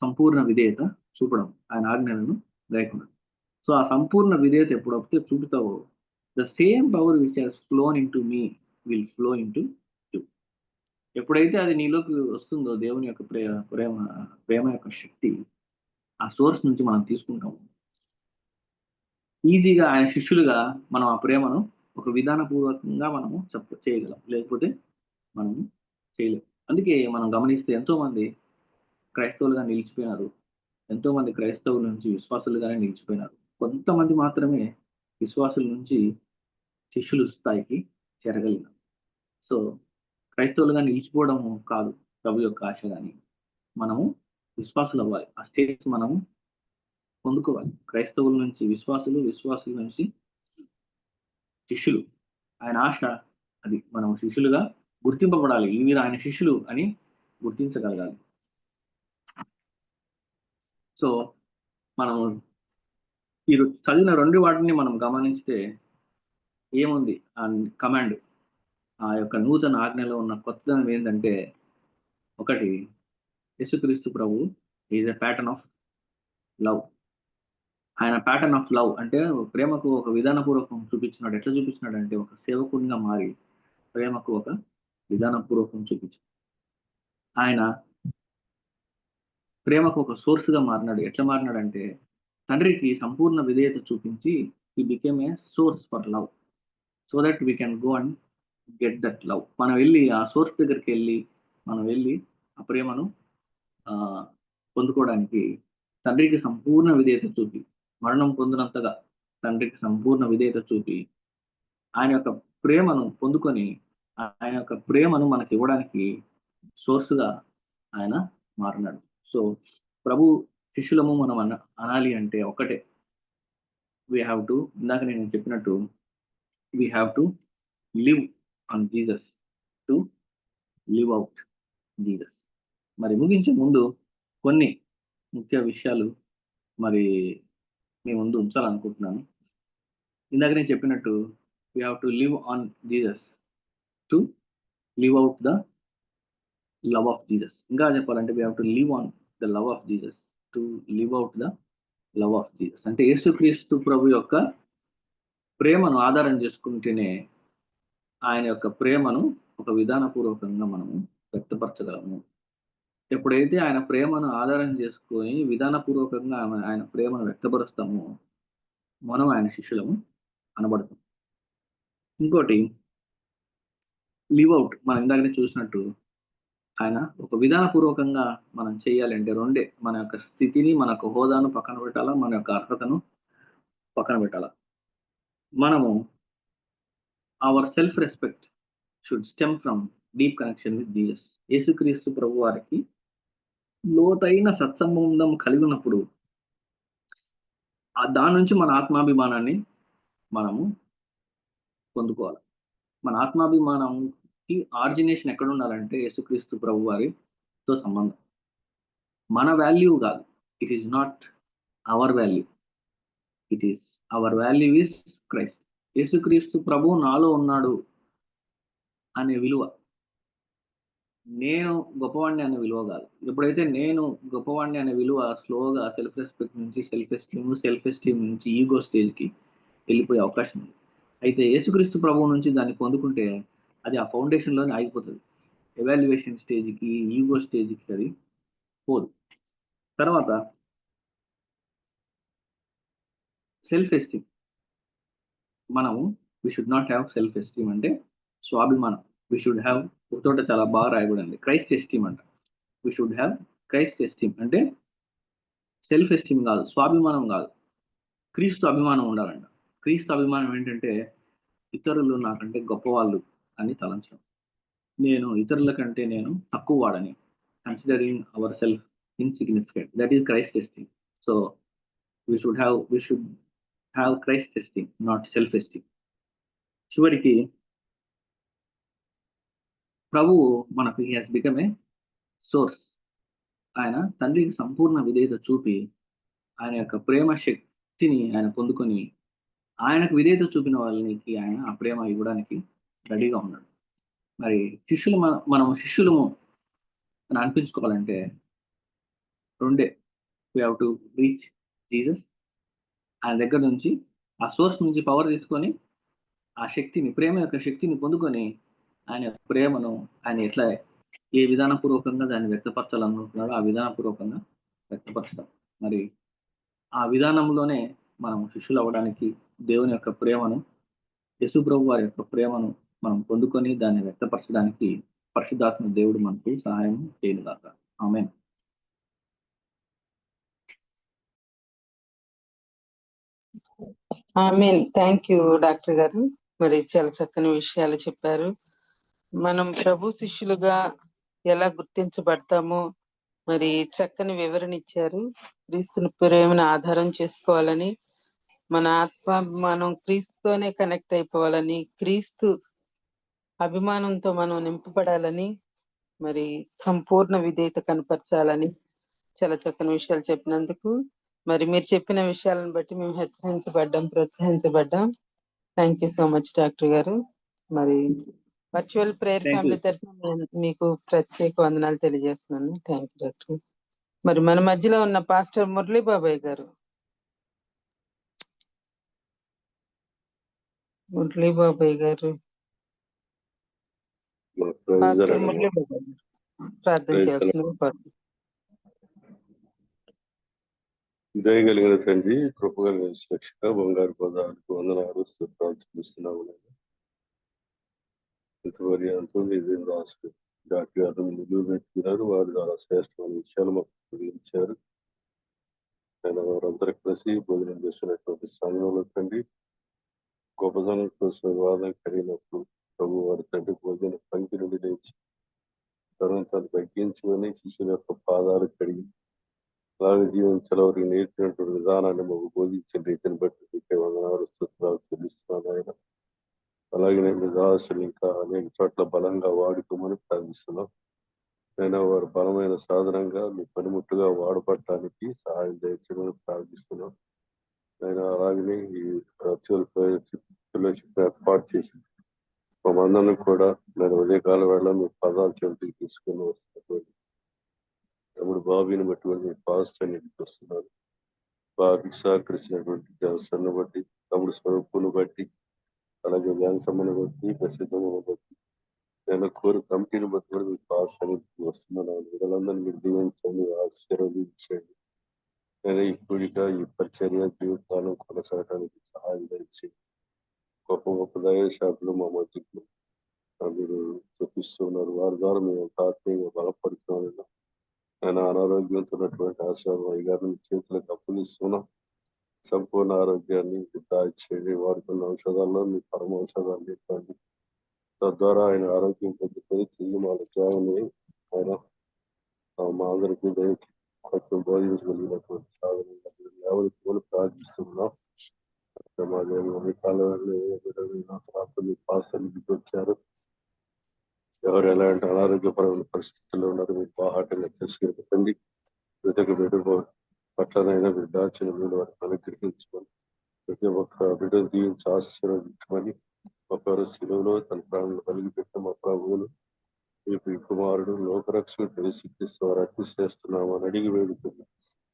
S3: సంపూర్ణ విధేయత చూపడం, ఆయన ఆజ్ఞలను గైకొనడం. సో ఆ సంపూర్ణ విధేయత ఎప్పుడైతే చూపుతావో, the same power which has flown into me will flow into you. ఎప్పుడైతే అది నీలోకి వస్తుందో, దేవుని యొక్క ప్రేమ యొక్క శక్తి, ఆ సోర్స్ నుంచి మనం తీసుకుంటాము, ఈజీగా ఆయన శిష్యులుగా మనం ఆ ప్రేమను ఒక విధానపూర్వకంగా మనము చేయగలం. లేకపోతే మనము చేయలేం. అందుకే మనం గమనిస్తే ఎంతో మంది క్రైస్తవులుగా నిలిచిపోయినారు, ఎంతో మంది క్రైస్తవుల నుంచి విశ్వాసులుగానే నిలిచిపోయినారు. కొంతమంది మాత్రమే విశ్వాసుల నుంచి శిష్యుల స్థాయికి చేరగలిగినారు. సో క్రైస్తవులుగా నిలిచిపోవడం కాదు ప్రభు యొక్క ఆశ, కానీ మనము విశ్వాసులు అవ్వాలి. ఆ స్టేజ్ మనము పొందుకోవాలి. క్రైస్తవుల నుంచి విశ్వాసులు, విశ్వాసుల నుంచి శిష్యులు. ఆయన ఆశ అది. మనం శిష్యులుగా గుర్తింపబడాలి. వీరు ఆయన శిష్యులు అని గుర్తించగలగాలి. సో మనము ఈ చదివిన 2 వాటిని మనం గమనించితే ఏముంది ఆ కమాండ్, ఆ యొక్క నూతన ఆజ్ఞలో ఉన్న కొత్తదనం ఏంటంటే, ఒకటి, యేసుక్రీస్తు ప్రభు is a pattern of love. ఆయన ప్యాటర్న్ ఆఫ్ లవ్ అంటే ప్రేమకు ఒక విధానపూర్వకం చూపించినాడు. ఎట్లా చూపించినాడు అంటే, ఒక సేవకునిగా మారి ప్రేమకు ఒక విధానపూర్వకం చూపించాడు. ఆయన ప్రేమకు ఒక సోర్స్ గా మారినాడు. ఎట్లా మారినాడంటే, తండ్రికి సంపూర్ణ విధేయత చూపించి he became a source for love, so that we can go and get that love. మనం వెళ్ళి ఆ సోర్స్ దగ్గరికి మనం వెళ్ళి ఆ ప్రేమను పొందుకోవడానికి తండ్రికి సంపూర్ణ విధేయత చూపి, మరణం పొందినంతగా తండ్రికి సంపూర్ణ విధేయత చూపి ఆయన యొక్క ప్రేమను పొందుకొని ఆయన యొక్క ప్రేమను మనకి ఇవ్వడానికి సోర్స్గా ఆయన మారినాడు. సో ప్రభు శిష్యులము మనం అనాలి అంటే ఒకటే, వీ హ్యావ్ టు, ఇందాక నేను చెప్పినట్టు, we have to live on Jesus to live out Jesus. మరి ముగించే ముందు కొన్ని ముఖ్య విషయాలు మరి మీ ముందు ఉంచాలనుకుంటున్నాను. ఇందాక నేను చెప్పినట్టు we have to live on Jesus to live out the love of Jesus. ఇంకా చెప్పాలంటే we have to live on the love of Jesus to live out the love of Jesus. అంటే యేసుక్రీస్తు ప్రభు యొక్క ప్రేమను ఆధారం చేసుకుంటేనే ఆయన యొక్క ప్రేమను ఒక విధానపూర్వకంగా మనము వ్యక్తపరచగలము. ఎప్పుడైతే ఆయన ప్రేమను ఆధారం చేసుకొని విధానపూర్వకంగా ఆయన ప్రేమను వ్యక్తపరుస్తామో మనం ఆయన శిష్యులము అనబడతాం. ఇంకోటి లివ్ అవుట్, మనం ఇందాకనే చూసినట్టు ఆయన ఒక విధానపూర్వకంగా మనం చేయాలంటే రెండే, మన యొక్క స్థితిని, మన యొక్క హోదాను పక్కన పెట్టాలా, మన యొక్క అర్హతను పక్కన పెట్టాలా. మనము our self respect should stem from deep connection with Jesus. యేసుక్రీస్తు ప్రభు వారికి లోతైన సత్సంబంధం కలిగి ఉన్నప్పుడు దాని నుంచి మన ఆత్మాభిమానాన్ని మనము పొందుకోవాలి. మన ఆత్మాభిమానంకి ఆర్జినేషన్ ఎక్కడ ఉండాలంటే యేసుక్రీస్తు ప్రభు వారితో సంబంధం. మన వాల్యూ కాదు, it is not our value, it is our value is Christ. యేసుక్రీస్తు ప్రభు నాలో ఉన్నాడు అనే విలువ, నేను గొప్పవాడిని అనే విలువ కాదు. ఎప్పుడైతే నేను గొప్పవాడిని అనే విలువ స్లోగా సెల్ఫ్ రెస్పెక్ట్ నుంచి సెల్ఫ్ ఎస్టీమ్ నుంచి ఈగో స్టేజ్కి వెళ్ళిపోయే అవకాశం ఉంది. అయితే యేసుక్రీస్తు ప్రభువు నుంచి దాన్ని పొందుకుంటే అది ఆ ఫౌండేషన్లోనే ఆగిపోతుంది. ఎవాల్యుయేషన్ స్టేజ్కి, ఈగో స్టేజ్కి అది పోదు. తర్వాత సెల్ఫ్ ఎస్టీమ్. మనము we should not have self esteem అంటే స్వాభిమానం. వి షుడ్ హ్యావ్, ఒక చోట చాలా బాగా రాయబడింది, క్రైస్ట్ ఎస్టీమ్ అంట. We should have Christ esteem అంటే సెల్ఫ్ ఎస్టీమ్ కాదు, స్వాభిమానం కాదు, క్రీస్తు అభిమానం ఉండాలంట. క్రీస్తు అభిమానం ఏంటంటే ఇతరులు నాకంటే గొప్పవాళ్ళు అని తలంచడం. నేను ఇతరుల కంటే నేను తక్కువ వాడని, considering our self insignificant. That is Christ esteem. So we should have Christ esteem, not self esteem. చివరికి ప్రభువు మనకు he has become a source. ఆయన తండ్రికి సంపూర్ణ విధేయత చూపి ఆయన యొక్క ప్రేమ శక్తిని ఆయన పొందుకొని ఆయనకు విధేయత చూపిన వాళ్ళకి ఆయన ఆ ప్రేమ ఇవ్వడానికి రెడీగా ఉన్నాడు. మరి మనము శిష్యులము అని అనిపించుకోవాలంటే రెండే, we have to reach Jesus. ఆయన దగ్గర నుంచి, ఆ సోర్స్ నుంచి పవర్ తీసుకొని ఆ శక్తిని, ప్రేమ యొక్క శక్తిని పొందుకొని ఆయన ప్రేమను ఆయన ఎట్లా ఏ విధానపూర్వకంగా దాన్ని వ్యక్తపరచాలనుకుంటున్నాడో ఆ విధానపూర్వకంగా వ్యక్తపరచడం. మరి ఆ విధానంలోనే మనం శిష్యులు అవ్వడానికి దేవుని యొక్క ప్రేమను, యేసుప్రభు వారి యొక్క ప్రేమను మనం పొందుకొని దాన్ని వ్యక్తపరచడానికి పరిశుద్ధాత్మ దేవుడు మనకు సహాయం చేయనుగాక. ఆమేన్.
S4: ఆమేన్. థ్యాంక్ యూ డాక్టర్ గారు, మరి చాలా చక్కని విషయాలు చెప్పారు. మనం ప్రభు శిష్యులుగా ఎలా గుర్తించబడతామో మరి చక్కని వివరణ ఇచ్చారు. క్రీస్తుని ప్రేమను ఆధారం చేసుకోవాలని, మన ఆత్మాభిమానం క్రీస్తుతోనే కనెక్ట్ అయిపోవాలని, క్రీస్తు అభిమానంతో మనం నింపబడాలని, మరి సంపూర్ణ విధేయత కనపరచాలని చాలా చక్కని విషయాలు చెప్పినందుకు, మరి మీరు చెప్పిన విషయాలను బట్టి మేము హెచ్చరించబడ్డాం, ప్రోత్సహించబడ్డాం. Thank you so much doctor గారు. మరి virtual prayer
S3: Thank
S4: family
S3: you.
S4: తరఫున మీకు ప్రత్యేక వందనాలు తెలియజేస్తున్నాను. Thank you doctor. మరి మన మధ్యలో ఉన్న పాస్టర్ మురళీ బాబాయ్ గారు. మురళీ బాబాయ్ గారు, పాస్టర్ మురళీ బాబాయ్ గారు ప్రార్థన చేయాల్సిందిగా కోరుతున్నాను.
S5: దయగలిగిన తండ్రి, కృపగలిగిన రక్షక, బంగారు పదాలకు వందనాలు స్తోత్రాలు చెల్లిస్తున్నాము. ఇంతవరకు నిజం రాసు డాక్టర్ గారు నిలువ పెట్టుకున్నారు, వారి ద్వారా శ్రేష్టమైన విషయాలు మాకు తెలియజేశారు. ఆయన వారందరూ కలిసి భోజనం చేస్తున్నటువంటి సమయంలో తండ్రి, గొప్పదనం కోసం వివాదం కలిగినప్పుడు ప్రభు వారి తండ్రి భోజన పంక్తి నుండి లేచి తనను తను తగ్గించుకొని శిష్యుల యొక్క పాదాలు కడిగి అలాగే జీవించలవరికి నేర్పినటువంటి విధానాన్ని మాకు బోధించిన రీతిని బట్టి మీకే వందనాలు స్తోత్రాలు చెల్లిస్తున్నాను ఆయన. అలాగే నేను దాసులు ఇంకా అనేక చోట్ల బలంగా వాడుకోమని ప్రార్థిస్తున్నాం. అయినా వారు బలమైన సాధనంగా మీ పనిముట్టుగా వాడబడటానికి సహాయం దయచేయమని ప్రార్థిస్తున్నాం. ఆయన అలాగనే ఈ ఫెలోషిప్ ఏర్పాటు చేసి మనందరం కూడా నేను ఉదయకాల వేళ మీ పదాలు చెవికి తీసుకుని వస్తున్నటువంటి తమ్ముడు బాబీని బట్టి పాస్ట్ అని వస్తున్నారు. బాబీకి సహకరించినటువంటి జనసన్ని బట్టి, తమ్ముడు స్వరూపును బట్టి, అలాగే జ్ఞానసమ్మను బట్టి, ప్రసిద్ధమును బట్టి, నేను కోరు కమిటీని బట్టి కూడా మీకు పాస్ట్ అని వస్తున్నాను. వీళ్ళందరినీ మీరు దీవించండి, ఆశీర్వదించండి. నేను ఈ కూడిక, ఈ పరిచర్య జీవితాలను కొనసాగడానికి సహాయం చేసి గొప్ప గొప్ప దైవశాఖలు మా మధ్యకు మీరు చూపిస్తున్నారు. వారి ద్వారా మేము ఆత్మీయంగా బలపడుతున్నాను. నేను అనారోగ్యంతో ఉన్నటువంటి ఆశ్రమం గారిని చేతులకు అప్పగిస్తున్నాం. సంపూర్ణ ఆరోగ్యాన్ని దాచేయండి. వాడుకున్న ఔషధాల్లో మీ పరమ ఔషధాన్ని ఇవ్వండి. తద్వారా ఆయన ఆరోగ్యం పొందుకొని తిరిగి మా లక్ష్యాన్ని ఆయన మా అందరికీ కొంచెం బోధించగలిగినటువంటి సాధన ఎవరికి కూడా ప్రార్థిస్తున్నాం. మా పాస్టర్కి వచ్చారు. ఎవరు ఎలాంటి అనారోగ్యపరమైన పరిస్థితుల్లో ఉన్నారో మీకు బాహాటంగా తెలుసుకెళ్ళండి. ప్రతి బిడ్డ పట్లనైనా మీరు దాచిన మీరు వారిని అనుగ్రహించమని, ప్రతి ఒక్క బిడ్డను దీవించి ఆశీర్వదించమని, ఒకరు శిలువలో తన ప్రాణాలను కలిగిపెట్టిన మా ప్రభువులు మీ కుమారుడు లోకరక్షకుడు యేసుక్రీస్తు వారు అట్టి చేస్తున్నామని అడిగి వేడుకుంది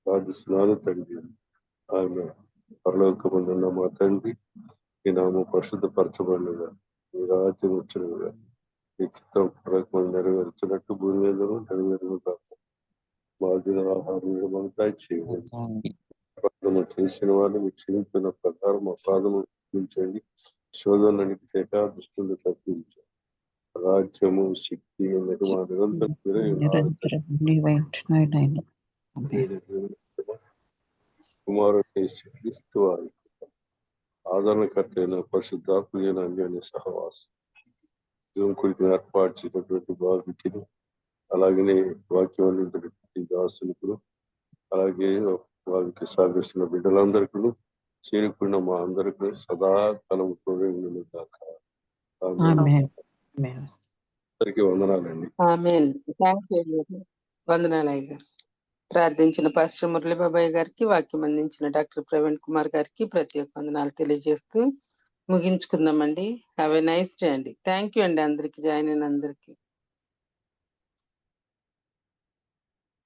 S5: ప్రార్థిస్తున్నాను తండ్రి. ఆమె పరలోకమందున్న మా తండ్రి, ఈ నామం పరిశుద్ధపరచబడినగా, మీ రాజ్యం వచ్చినగా, ఈ చిత్తం పరలోకమందు నెరవేర్చినట్టు భూమి మీద నెరవేరును కాక. మా దిన ఆహారం మనం దయచేయండి. ప్రార్థన చేసిన వారిని మీకు క్షమించిన ప్రకారం మా ప్రార్థన క్షమించండి. శోధనలకి తెక దుష్టులు తప్పించండి. రాజ్యము, శక్తి, మహిమ నిరంతరం కుమారుడు యేసుక్రీస్తు వారి ఆదరణకర్త అయిన పరిశుద్ధాత్మ అన్యోన్య సహవాసం దేవునికి ఏర్పాటు చేసినటువంటి బాబుకి, అలాగనే వాక్యం అందించినటువంటి దాసులకు, అలాగే వారికి సాగిస్తున్న బిడ్డలందరికీ, చేరుకున్న మా అందరికీ సదాకాలం తోడేందును గాక. అందరికీ వందనాలండి.
S4: ఆమేన్. వందనాలు అయ్య గారు. ప్రార్థించిన పాస్టర్ మురళీ బాబాయ్ గారికి, వాక్యం అందించిన డాక్టర్ ప్రవీణ్ కుమార్ గారికి ప్రత్యేక వందనాలు తెలియజేస్తూ ముగించుకుందామండి. హ్యావ్ ఎ నైస్ డే అండి. థ్యాంక్ యూ అండి అందరికి, జాయిన్ అయిన అందరికి.